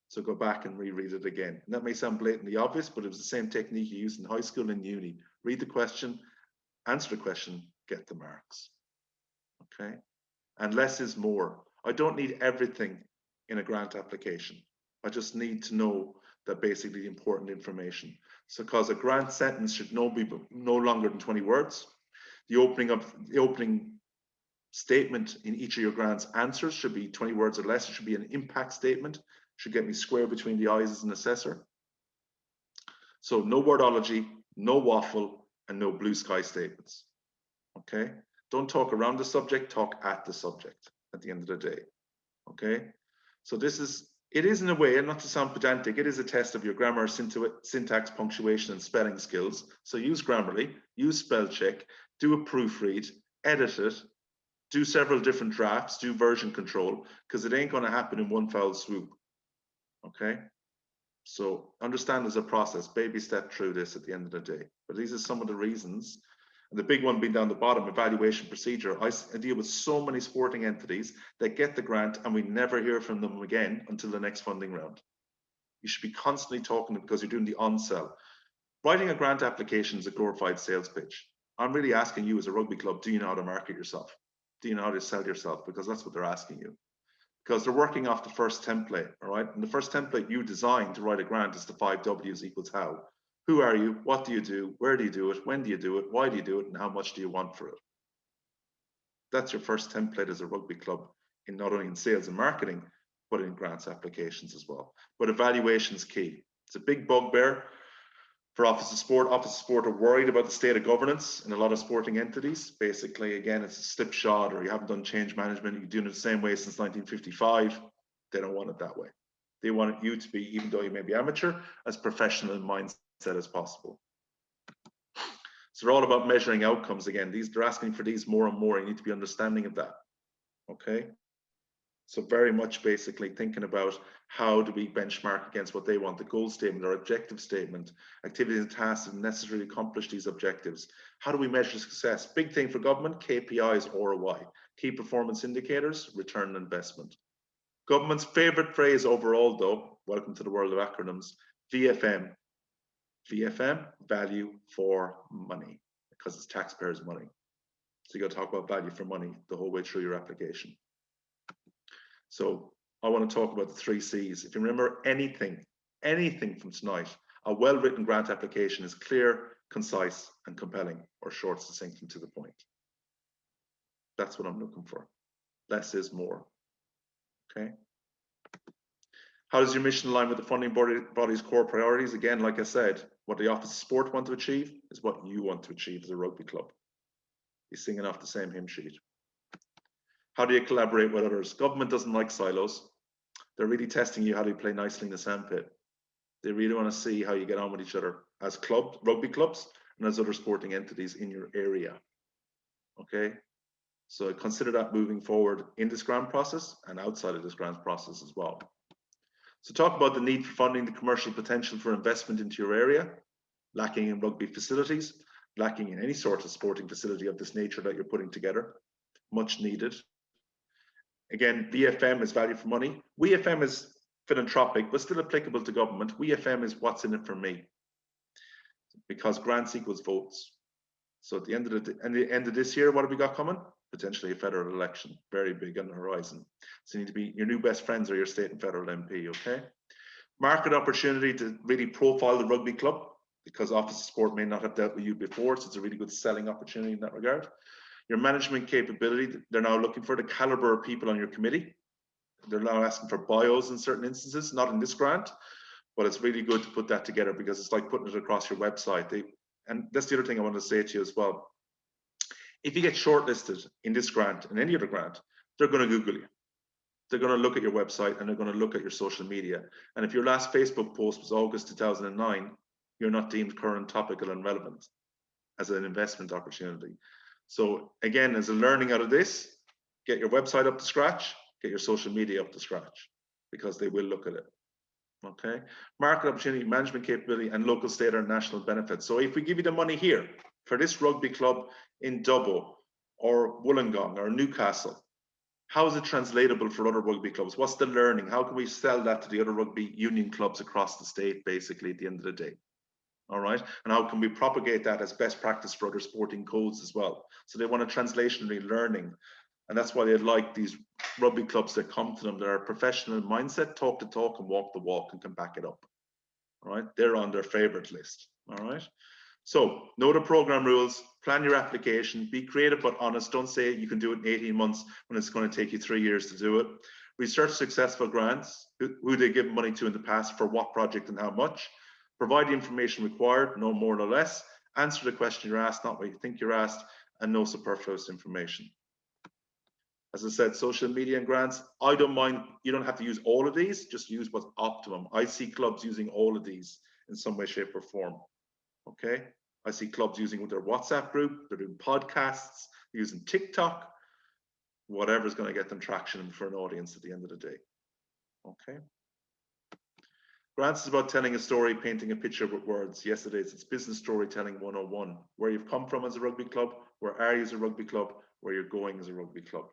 So go back and reread it again. And that may sound blatantly obvious, but it was the same technique you used in high school and uni. Read the question, answer the question, get the marks. Okay? And less is more. I don't need everything in a grant application. I just need to know that basically the important information. So because a grant sentence should be no longer than 20 words. The opening statement in each of your grant's answers should be 20 words or less. It should be an impact statement. It should get me square between the eyes as an assessor. So no wordology, no waffle, and no blue sky statements. Okay? Don't talk around the subject, talk at the subject at the end of the day. Okay? So it is in a way, and not to sound pedantic, it is a test of your grammar, syntax, punctuation, and spelling skills. So use Grammarly, use spell check, do a proofread, edit it, do several different drafts, do version control, because it ain't going to happen in one foul swoop. Okay? So understand there's a process, baby step through this at the end of the day. But these are some of the reasons. And the big one being down the bottom, evaluation procedure. I deal with so many sporting entities that get the grant and we never hear from them again until the next funding round. You should be constantly talking to them because you're doing the on-sell. Writing a grant application is a glorified sales pitch. I'm really asking you as a rugby club, do you know how to market yourself? Do you know how to sell yourself? Because that's what they're asking you. Because they're working off the first template, all right? And the first template you designed to write a grant is the 5 W's equals how. Who are you? What do you do? Where do you do it? When do you do it? Why do you do it? And how much do you want for it? That's your first template as a rugby club, in not only in sales and marketing, but in grants applications as well. But evaluation is key. It's a big bugbear for Office of Sport. Office of Sport are worried about the state of governance in a lot of sporting entities. Basically, again, it's a slipshod, or you haven't done change management, you're doing it the same way since 1955. They don't want it that way. They want you to be, even though you may be amateur, as professional in mindset as possible. So they're all about measuring outcomes again. They're asking for these more and more. You need to be understanding of that. Okay. So very much basically thinking about how do we benchmark against what they want, the goal statement or objective statement, activities and tasks necessary to accomplish these objectives. How do we measure success? Big thing for government, KPIs, ROI, key performance indicators, return on investment. Government's favorite phrase overall though, welcome to the world of acronyms, VFM. VFM, value for money, because it's taxpayers' money. So you got to talk about value for money the whole way through your application. So I want to talk about the 3 C's. If you remember anything from tonight, a well-written grant application is clear, concise, and compelling, or short, succinct, and to the point. That's what I'm looking for. Less is more. Okay. How does your mission align with the funding body's core priorities? Again, like I said, what the Office of Sport want to achieve is what you want to achieve as a rugby club. You're singing off the same hymn sheet. How do you collaborate with others? Government doesn't like silos. They're really testing you how do you play nicely in the sandpit. They really want to see how you get on with each other as clubs, rugby clubs, and as other sporting entities in your area. Okay? So consider that moving forward in this grant process and outside of this grant process as well. So talk about the need for funding, the commercial potential for investment into your area, lacking in rugby facilities, lacking in any sort of sporting facility of this nature that you're putting together, much needed. Again, VFM is value for money. WeFM is philanthropic, but still applicable to government. WeFM is what's in it for me, because grants equals votes. So at the end of this year, what have we got coming? Potentially a federal election, very big on the horizon. So you need to be, your new best friends are your state and federal MP, okay? Market opportunity to really profile the rugby club, because Office of Sport may not have dealt with you before, so it's a really good selling opportunity in that regard. Your management capability, they're now looking for the caliber of people on your committee. they're now asking for bios in certain instances, not in this grant, but it's really good to put that together because it's like putting it across your website. And that's the other thing I want to say to you as well. If you get shortlisted in this grant and any other grant, they're going to Google you. They're going to look at your website and they're going to look at your social media. And if your last Facebook post was August 2009, you're not deemed current, topical, and relevant as an investment opportunity. So again, as a learning out of this, get your website up to scratch, get your social media up to scratch, because they will look at it. Okay, market opportunity, management capability, and local, state, or national benefits. So if we give you the money here for this rugby club in Dubbo or Wollongong or Newcastle, how is it translatable for other rugby clubs? What's the learning? How can we sell that to the other rugby union clubs across the state, basically, at the end of the day? All right, and how can we propagate that as best practice for other sporting codes as well? So they want a translationary learning, and that's why they like these rugby clubs that come to them that are professional mindset, talk the talk and walk the walk and can back it up. All right, they're on their favorite list. All right, so know the program rules, plan your application, be creative but honest. Don't say you can do it in 18 months when it's going to take you 3 years to do it. Research successful grants, who they give money to in the past, for what project and how much. Provide the information required, no more, no less. Answer the question you're asked, not what you think you're asked, and no superfluous information. As I said, social media and grants, I don't mind. You don't have to use all of these, just use what's optimum. I see clubs using all of these in some way, shape, or form. Okay, I see clubs using their WhatsApp group, they're doing podcasts, using TikTok, whatever's going to get them traction for an audience at the end of the day. Okay. Grants is about telling a story, painting a picture with words. Yes, it is. It's business storytelling 101. Where you've come from as a rugby club, where are you as a rugby club, where you're going as a rugby club.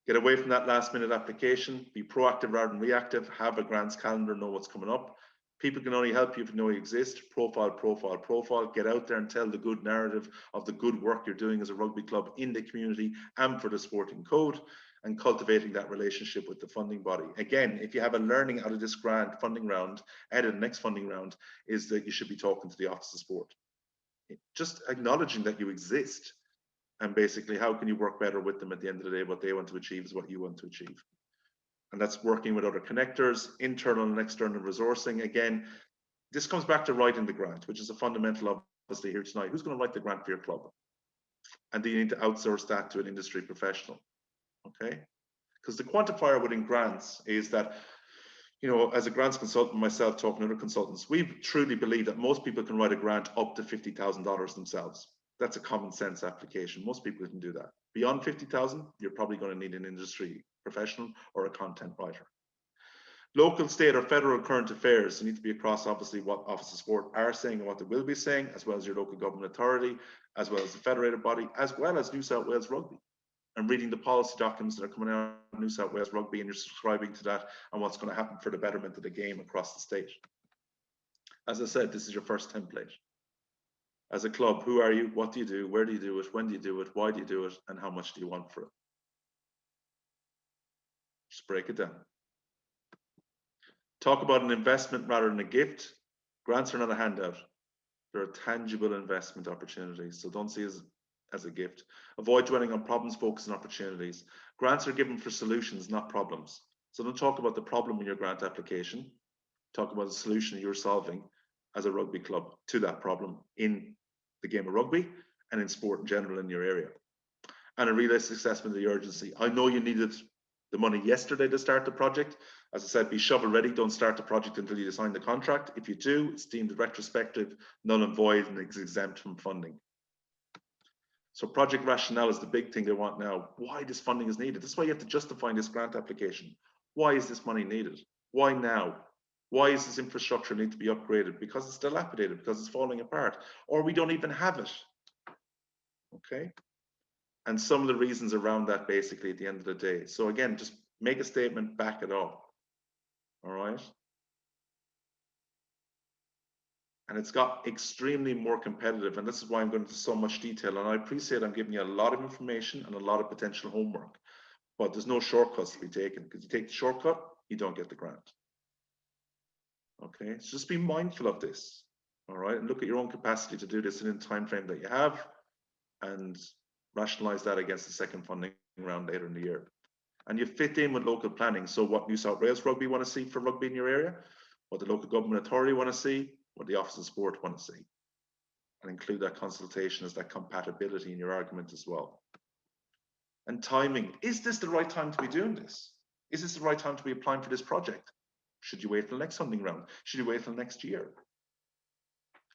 Get away from that last minute application. Be proactive rather than reactive. Have a grants calendar, know what's coming up. People can only help you if you know you exist. Profile, profile, profile. Get out there and tell the good narrative of the good work you're doing as a rugby club in the community and for the sporting code, and cultivating that relationship with the funding body. Again, if you have a learning out of this grant funding round, ahead of the next funding round, is that you should be talking to the Office of Sport. Just acknowledging that you exist, and basically how can you work better with them at the end of the day. What they want to achieve is what you want to achieve. And that's working with other connectors, internal and external resourcing. Again, this comes back to writing the grant, which is a fundamental, obviously, here tonight. Who's going to write the grant for your club? And do you need to outsource that to an industry professional? Okay, because the quantifier within grants is that, you know, as a grants consultant myself, talking to other consultants, we truly believe that most people can write a grant up to $50,000 themselves. That's a common sense application. Most people can do that. Beyond 50,000, you're probably going to need an industry professional or a content writer. Local, state, or federal current affairs, you need to be across, obviously, what Office of Sport are saying and what they will be saying, as well as your local government authority, as well as the federated body, as well as New South Wales Rugby. And reading the policy documents that are coming out of New South Wales Rugby, and you're subscribing to that and what's going to happen for the betterment of the game across the state. As I said, this is your first template. As a club, who are you? What do you do? Where do you do it? When do you do it? Why do you do it? And how much do you want for it? Just break it down. Talk about an investment rather than a gift. Grants are not a handout. They're a tangible investment opportunity. So don't see it as a gift. Avoid dwelling on problems, focus on opportunities. Grants are given for solutions, not problems. So don't talk about the problem in your grant application. Talk about the solution you're solving as a rugby club to that problem in the game of rugby and in sport in general in your area. And a realistic assessment of the urgency. I know you needed the money yesterday to start the project. As I said, be shovel ready. Don't start the project until you sign the contract. If you do, it's deemed retrospective, null and void, and it's exempt from funding. So project rationale is the big thing they want now. Why this funding is needed. That's why you have to justify this grant application. Why is this money needed? Why now? Why is this infrastructure need to be upgraded? Because it's dilapidated, because it's falling apart, or we don't even have it. Okay. And some of the reasons around that, basically, at the end of the day. So again, just make a statement, back it up. All right. And it's got extremely more competitive, and this is why I'm going into so much detail. And I appreciate I'm giving you a lot of information and a lot of potential homework, but there's no shortcuts to be taken, because you take the shortcut, you don't get the grant. Okay, so just be mindful of this. All right, and look at your own capacity to do this in the time frame that you have, and rationalize that against the second funding round later in the year. and you fit in with local planning. So what New South Wales Rugby want to see for rugby in your area, what the local government authority want to see, what the Office of Sport want to see, and include that consultation as that compatibility in your argument as well. And timing, is this the right time to be doing this? Is this the right time to be applying for this project? Should you wait till the next funding round? Should you wait till next year?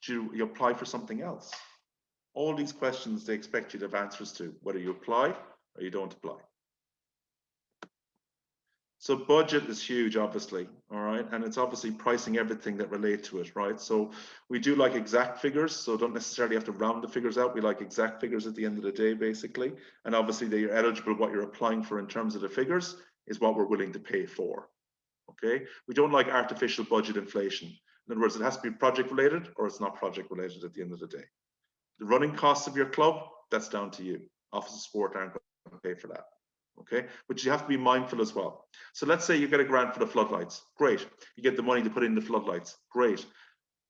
Should you apply for something else? All these questions they expect you to have answers to, whether you apply or you don't apply. So budget is huge, obviously, all right? And it's obviously pricing everything that relate to it, right? So we do like exact figures, so don't necessarily have to round the figures out. We like exact figures at the end of the day, basically. And obviously that you're eligible, what you're applying for in terms of the figures is what we're willing to pay for, okay? We don't like artificial budget inflation. In other words, it has to be project related or it's not project related at the end of the day. The running costs of your club, that's down to you. Office of Sport aren't going to pay for that. Okay, but you have to be mindful as well. So let's say you get a grant for the floodlights. Great. You get the money to put in the floodlights. Great.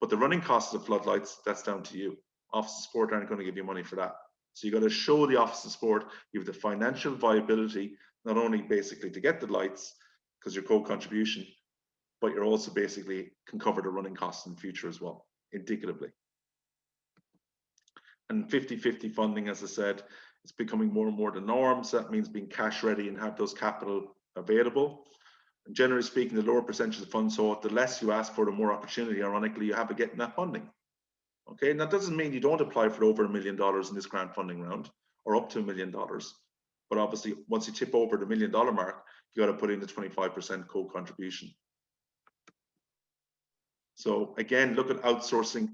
But the running costs of the floodlights, that's down to you. Office of Sport aren't going to give you money for that. So you got to show the Office of Sport you have the financial viability, not only basically to get the lights, because your co-contribution, but you're also basically can cover the running costs in the future as well, indicatively. And 50-50 funding, as I said, it's becoming more and more the norm. So that means being cash ready and have those capital available. And generally speaking, the lower percentage of funds, so the less you ask for, the more opportunity, ironically, you have of getting that funding. Okay, and that doesn't mean you don't apply for over $1 million in this grant funding round or up to $1 million. But obviously, once you tip over the $1 million mark, you got to put in the 25% co-contribution. So again, look at outsourcing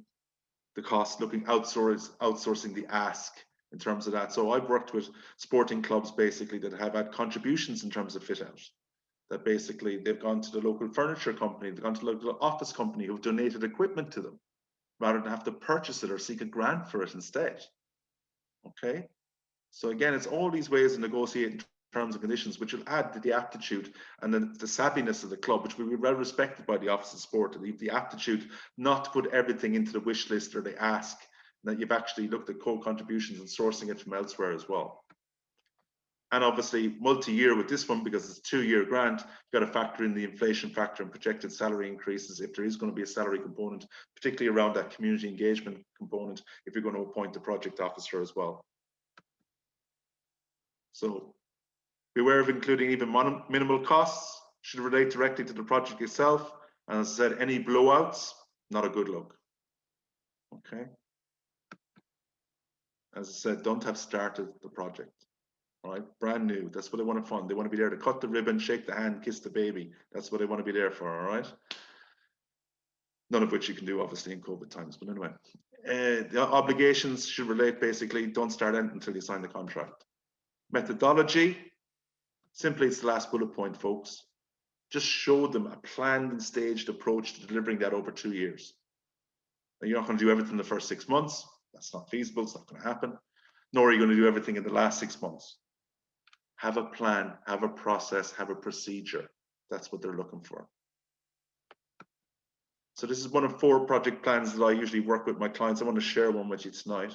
the cost, outsourcing the ask in terms of that. So I've worked with sporting clubs basically that have had contributions in terms of fit out. That basically they've gone to the local furniture company, they've gone to the local office company who've donated equipment to them rather than have to purchase it or seek a grant for it instead. Okay. So again, it's all these ways of negotiating terms and conditions, which will add to the aptitude and the savviness of the club, which will be well respected by the Office of Sport, and the aptitude not to put everything into the wish list or the ask, that you've actually looked at co-contributions and sourcing it from elsewhere as well. And obviously multi-year with this one, because it's a 2-year grant, you've got to factor in the inflation factor and projected salary increases if there is going to be a salary component, particularly around that community engagement component, if you're going to appoint the project officer as well. So beware of including even minimal costs, should relate directly to the project itself. And as I said, any blowouts, not a good look. Okay. As I said, don't have started the project. All right, brand new. That's what they want to fund. They want to be there to cut the ribbon, shake the hand, kiss the baby. That's what they want to be there for. All right. None of which you can do, obviously, in COVID times. But anyway, the obligations should relate basically. Don't start anything until you sign the contract. Methodology. Simply, it's the last bullet point, folks. Just show them a planned and staged approach to delivering that over 2 years. Now, you're not going to do everything in the first 6 months. That's not feasible. It's not going to happen. Nor are you going to do everything in the last 6 months. Have a plan, have a process, have a procedure. That's what they're looking for. So this is one of 4 project plans that I usually work with my clients. I want to share one with you tonight.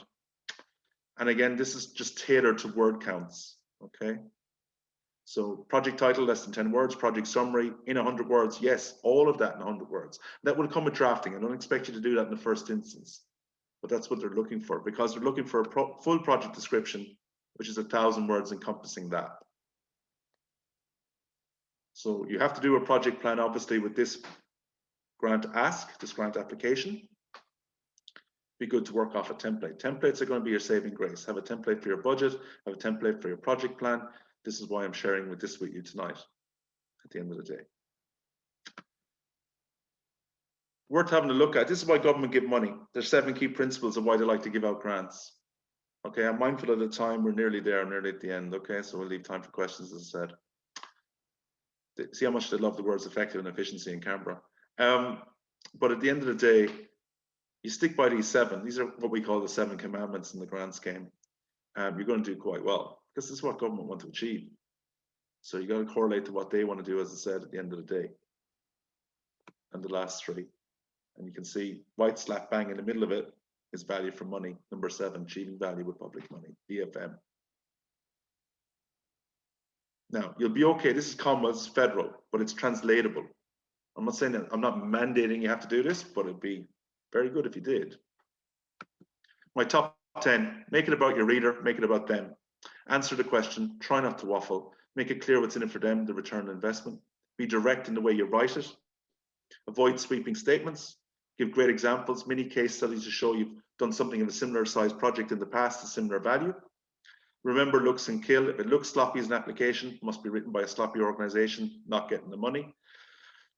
And again, this is just tailored to word counts, okay? So project title, less than 10 words, project summary in 100 words. Yes, all of that in 100 words. That will come with drafting. I don't expect you to do that in the first instance, but that's what they're looking for, because they're looking for a full project description, which is 1,000 words encompassing that. So you have to do a project plan, obviously, with this grant ask, this grant application. Be good to work off a template. Templates are going to be your saving grace. Have a template for your budget, have a template for your project plan. This is why I'm sharing this with you tonight at the end of the day. Worth having a look at. This is why government give money. There's 7 key principles of why they like to give out grants. Okay, I'm mindful of the time. We're nearly there, nearly at the end. Okay, so we'll leave time for questions, as I said. See how much they love the words effective and efficiency in Canberra. But at the end of the day, you stick by these 7. These are what we call the 7 commandments in the grant scheme. You're going to do quite well, because this is what government want to achieve. So you got to correlate to what they want to do, as I said, at the end of the day. And the last 3. And you can see right slap bang in the middle of it is value for money. Number 7, achieving value with public money, BFM. Now, you'll be okay. This is Commonwealth, federal, but it's translatable. I'm not saying that, I'm not mandating you have to do this, but it'd be very good if you did. My top 10, make it about your reader, make it about them. Answer the question, try not to waffle, make it clear what's in it for them, the return on investment. Be direct in the way you write it. Avoid sweeping statements. Give great examples, mini case studies to show you've done something of a similar size project in the past, a similar value. Remember, looks can kill. If it looks sloppy as an application, it must be written by a sloppy organization, not getting the money.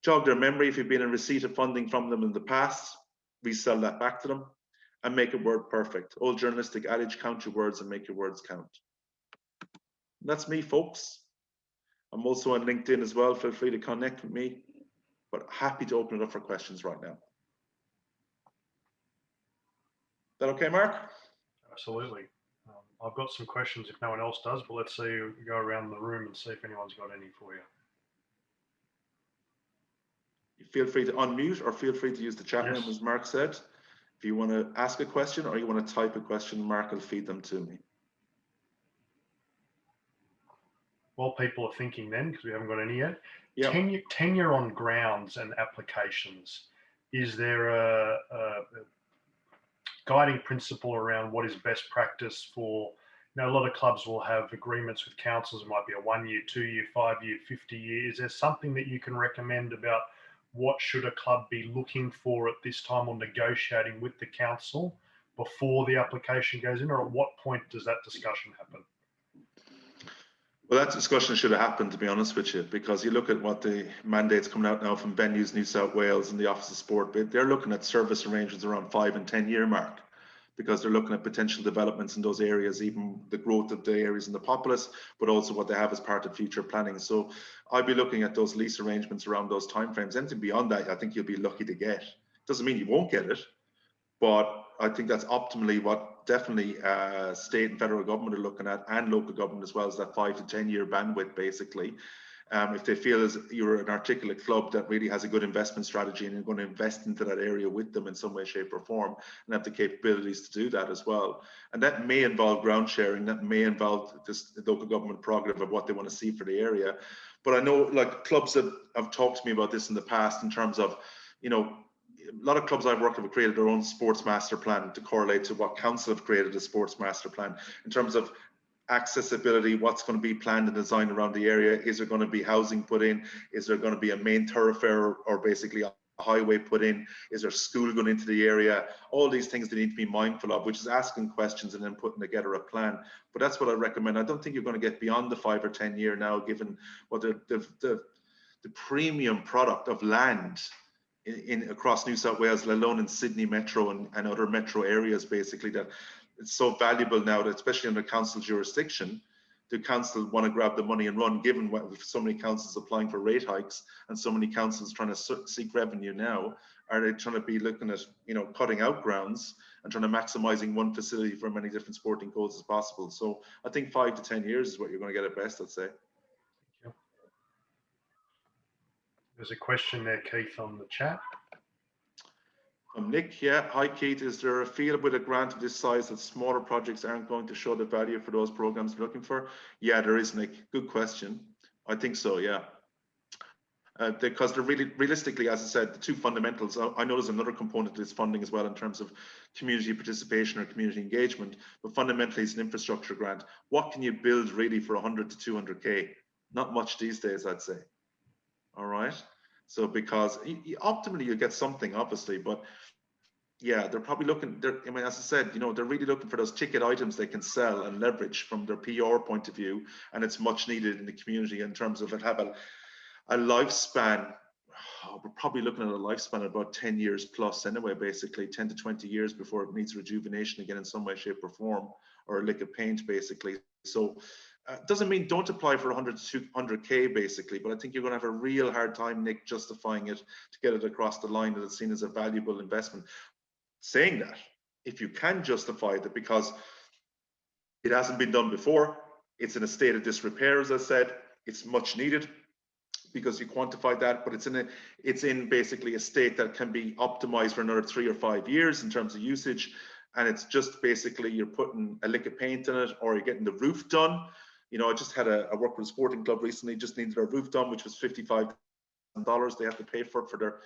Jog their memory if you've been in receipt of funding from them in the past, resell that back to them, and make it word perfect. Old journalistic adage, count your words and make your words count. And that's me, folks. I'm also on LinkedIn as well. Feel free to connect with me, but happy to open it up for questions right now. Is that okay, Mark? Absolutely. I've got some questions if no one else does, but let's see, go around the room and see if anyone's got any for you. Feel free to unmute or feel free to use the chat room, as Mark said. If you want to ask a question or you want to type a question, Mark will feed them to me. While people are thinking then, because we haven't got any yet, yep. tenure on grounds and applications, is there a guiding principle around what is best practice for, a lot of clubs will have agreements with councils. It might be a 1 year, 2 year, 5 year, 50 year. Is there something that you can recommend about what should a club be looking for at this time or negotiating with the council before the application goes in, or at what point does that discussion happen? Well, that discussion should have happened, to be honest with you, because you look at what the mandates coming out now from Venues New South Wales and the Office of Sport, they're looking at service arrangements around 5 and 10 year mark, because they're looking at potential developments in those areas, even the growth of the areas in the populace, but also what they have as part of future planning. So I'd be looking at those lease arrangements around those timeframes. Anything beyond that, I think you'll be lucky to get. Doesn't mean you won't get it, but I think that's optimally what definitely state and federal government are looking at, and local government as well, as that 5 to 10 year bandwidth, basically. If they feel as you're an articulate club that really has a good investment strategy and you're going to invest into that area with them in some way, shape or form, and have the capabilities to do that as well. And that may involve ground sharing, that may involve this local government prerogative of what they want to see for the area. But I know, like, clubs that have talked to me about this in the past in terms of, a lot of clubs I've worked with have created their own sports master plan to correlate to what council have created a sports master plan in terms of accessibility, what's going to be planned and designed around the area. Is there going to be housing put in? Is there going to be a main thoroughfare or basically a highway put in? Is there school going into the area? All these things they need to be mindful of, which is asking questions and then putting together a plan. But that's what I recommend. I don't think you're going to get beyond the 5 or 10 year now, given what the premium product of land in across New South Wales, let alone in Sydney Metro and other metro areas, basically, that it's so valuable now, that especially under council jurisdiction, the council want to grab the money and run, given what, with so many councils applying for rate hikes and so many councils trying to seek revenue now. Are they trying to be looking at, cutting out grounds and trying to maximizing one facility for many different sporting codes as possible? So I think 5 to 10 years is what you're going to get at best, I'd say. There's a question there, Keith, on the chat. Nick, yeah. Hi, Keith. Is there a feel with a grant of this size that smaller projects aren't going to show the value for those programs you're looking for? Yeah, there is, Nick. Good question. I think so, yeah. Because they're really, realistically, as I said, the two fundamentals. I know there's another component to this funding as well in terms of community participation or community engagement, but fundamentally it's an infrastructure grant. What can you build really for 100 to 200K? Not much these days, I'd say. All right. So because optimally you get something, obviously, but yeah, they're probably looking. I mean, as I said, they're really looking for those ticket items they can sell and leverage from their PR point of view, and it's much needed in the community in terms of it have a lifespan. We're probably looking at a lifespan of about 10 years plus anyway, basically 10 to 20 years before it needs rejuvenation again in some way, shape or form, or a lick of paint, basically. So doesn't mean don't apply for 100 to 200K, basically, but I think you're going to have a real hard time, Nick, justifying it to get it across the line that it's seen as a valuable investment. Saying that, if you can justify that because it hasn't been done before, it's in a state of disrepair, as I said, it's much needed because you quantify that, but it's in basically a state that can be optimized for another 3 or 5 years in terms of usage. And it's just basically you're putting a lick of paint in it or you're getting the roof done. You know, I just had I worked with a sporting club recently, just needed their roof done, which was $55 they have to pay for their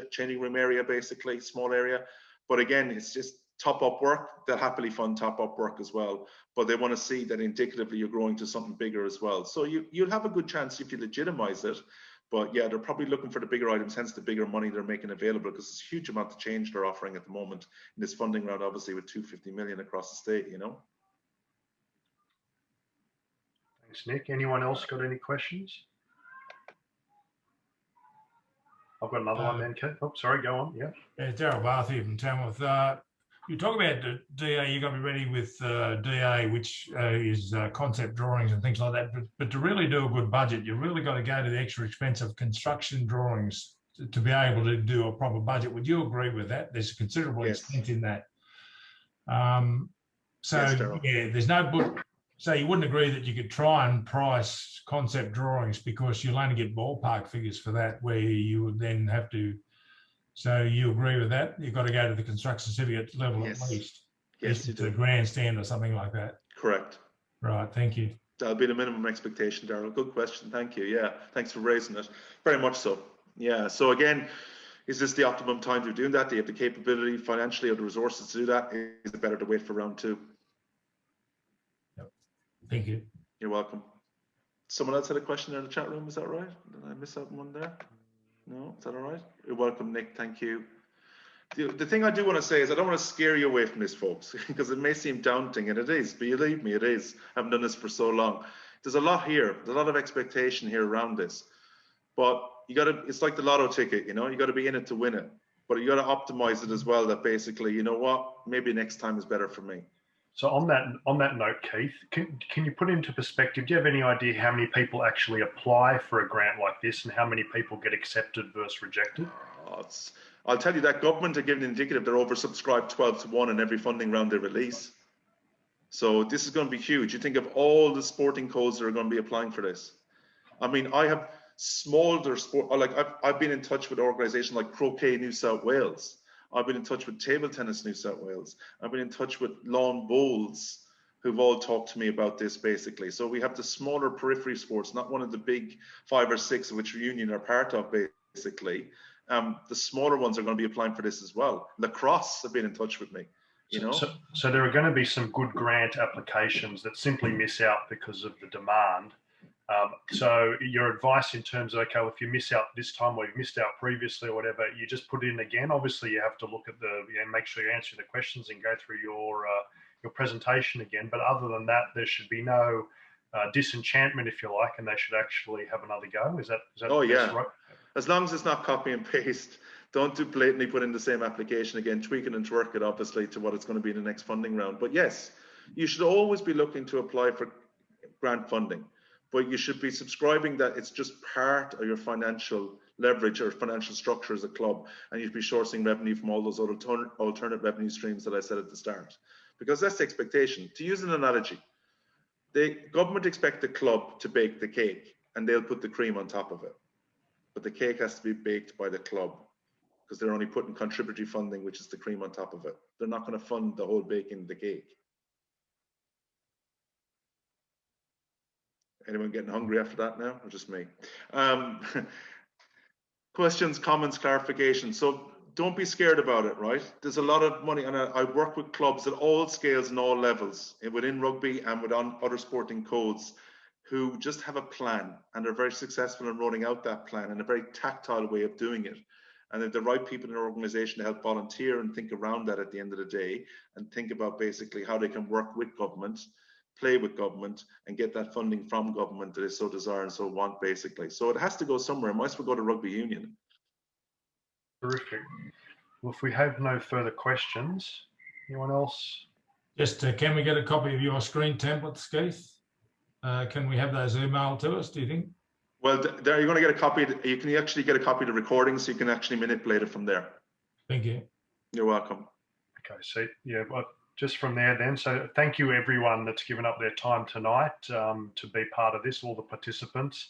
changing room area, basically, small area. But again, it's just top up work. They'll happily fund top up work as well. But they want to see that indicatively you're growing to something bigger as well. So you'll have a good chance if you legitimize it. But yeah, they're probably looking for the bigger items, hence the bigger money they're making available, because it's a huge amount of change they're offering at the moment in this funding round, obviously with 250 million across the state, you know. Thanks, Nick. Anyone else got any questions? I've got another one then, Keith. Oh, sorry, go on. Yeah. Darryl Barth here from Tamworth. You talk about the DA, you've got to be ready with DA, which is concept drawings and things like that. But to really do a good budget, you really got to go to the extra expense of construction drawings to be able to do a proper budget. Would you agree with that? There's a considerable expense in that. Yeah, there's no book. So you wouldn't agree that you could try and price concept drawings because you'll only get ballpark figures for that, where you would then have to. So you agree with that? You've got to go to the construction certificate level at least. Yes, you do. The grandstand or something like that. Correct. Right. Thank you. That'll be the minimum expectation, Darryl. Good question. Thank you. Yeah. Thanks for raising it. Very much so. Yeah. So again, is this the optimum time to doing that? Do you have the capability financially or the resources to do that? Is it better to wait for round two? Yep. Thank you. You're welcome. Someone else had a question in the chat room. Is that right? Did I miss out one there? No, is that all right? You're welcome, Nick. Thank you. The thing I do want to say is I don't want to scare you away from this, folks, because it may seem daunting, and it is. Believe me, it is. I haven't done this for so long. There's a lot here. There's a lot of expectation here around this. But you got to. It's like the lotto ticket, you know. You got to be in it to win it. But you got to optimize it as well. That basically, you know what? Maybe next time is better for me. So on that note, Keith, can you put into perspective, do you have any idea how many people actually apply for a grant like this and how many people get accepted versus rejected? I'll tell you that government are giving indicative they're oversubscribed 12-1 in every funding round they release. So this is going to be huge. You think of all the sporting codes that are going to be applying for this. I mean, I have smaller sport, like I've been in touch with organizations like Croquet New South Wales. I've been in touch with Table Tennis New South Wales. I've been in touch with lawn bowls who've all talked to me about this basically. So we have the smaller periphery sports, not one of the big 5 or 6 of which Reunion are part of basically. The smaller ones are going to be applying for this as well. Lacrosse have been in touch with me, you know. So there are going to be some good grant applications that simply miss out because of the demand. So your advice in terms of, okay, well, if you miss out this time or you missed out previously or whatever, you just put it in again. Obviously, you have to look at make sure you answer the questions and go through your presentation again. But other than that, there should be no disenchantment, if you like, and they should actually have another go. Is that oh yeah, right? As long as it's not copy and paste. Don't do blatantly put in the same application again, tweak it and twerk it obviously to what it's going to be in the next funding round. But yes, you should always be looking to apply for grant funding. But you should be subscribing that it's just part of your financial leverage or financial structure as a club, and you'd be sourcing revenue from all those other alternate revenue streams that I said at the start. Because that's the expectation. To use an analogy, the government expect the club to bake the cake, and they'll put the cream on top of it. But the cake has to be baked by the club, because they're only putting contributory funding, which is the cream on top of it. They're not going to fund the whole baking of the cake. Anyone getting hungry after that now, or just me? Questions, comments, clarification. So don't be scared about it, right? There's a lot of money, and I work with clubs at all scales and all levels, within rugby and within other sporting codes, who just have a plan, and they're very successful in rolling out that plan in a very tactile way of doing it. And if the right people in their organization to help volunteer and think around that at the end of the day, and think about basically how they can work with government, play with government, and get that funding from government that they so desire and so want, basically. So it has to go somewhere. It might as well go to rugby union. Terrific. Well, if we have no further questions, anyone else? Just can we get a copy of your screen templates, Keith? Can we have those emailed to us, do you think? Well, there you're going to get a copy. You can actually get a copy of the recording, so you can actually manipulate it from there. Thank you. You're welcome. Okay, so yeah, but just from there then, so thank you everyone that's given up their time tonight to be part of this, all the participants.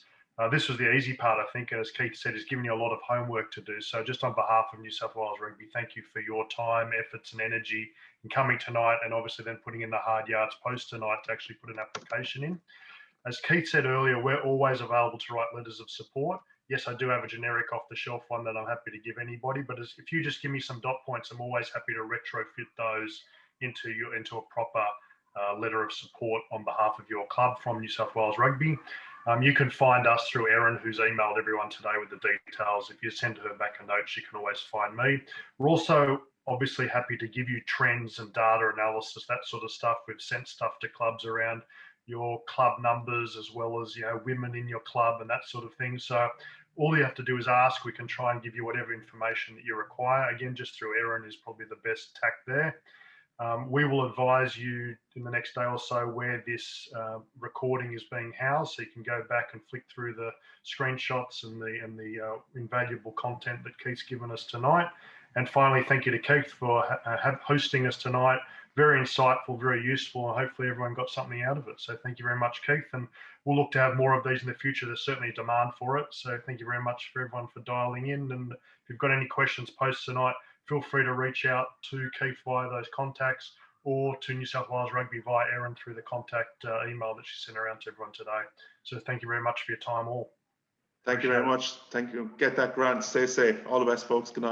This was the easy part, I think, and as Keith said, is giving you a lot of homework to do. So just on behalf of New South Wales Rugby, thank you for your time, efforts and energy in coming tonight, and obviously then putting in the hard yards post tonight to actually put an application in. As Keith said earlier, we're always available to write letters of support. Yes, I do have a generic off-the-shelf one that I'm happy to give anybody, but if you just give me some dot points, I'm always happy to retrofit those into a proper letter of support on behalf of your club from New South Wales Rugby. You can find us through Erin, who's emailed everyone today with the details. If you send her back a note, she can always find me. We're also obviously happy to give you trends and data analysis, that sort of stuff. We've sent stuff to clubs around your club numbers, as well as, women in your club and that sort of thing. So all you have to do is ask. We can try and give you whatever information that you require. Again, just through Erin is probably the best tack there. We will advise you in the next day or so where this recording is being housed, so you can go back and flick through the screenshots and the invaluable content that Keith's given us tonight. And finally, thank you to Keith for hosting us tonight. Very insightful, very useful, and hopefully everyone got something out of it. So thank you very much, Keith, and we'll look to have more of these in the future. There's certainly a demand for it. So thank you very much for everyone for dialing in. And if you've got any questions post tonight, feel free to reach out to Keith via those contacts, or to New South Wales Rugby via Erin through the contact email that she sent around to everyone today. So thank you very much for your time all. Thank you very much. Thank you. Get that grant. Stay safe. All the best, folks. Good night.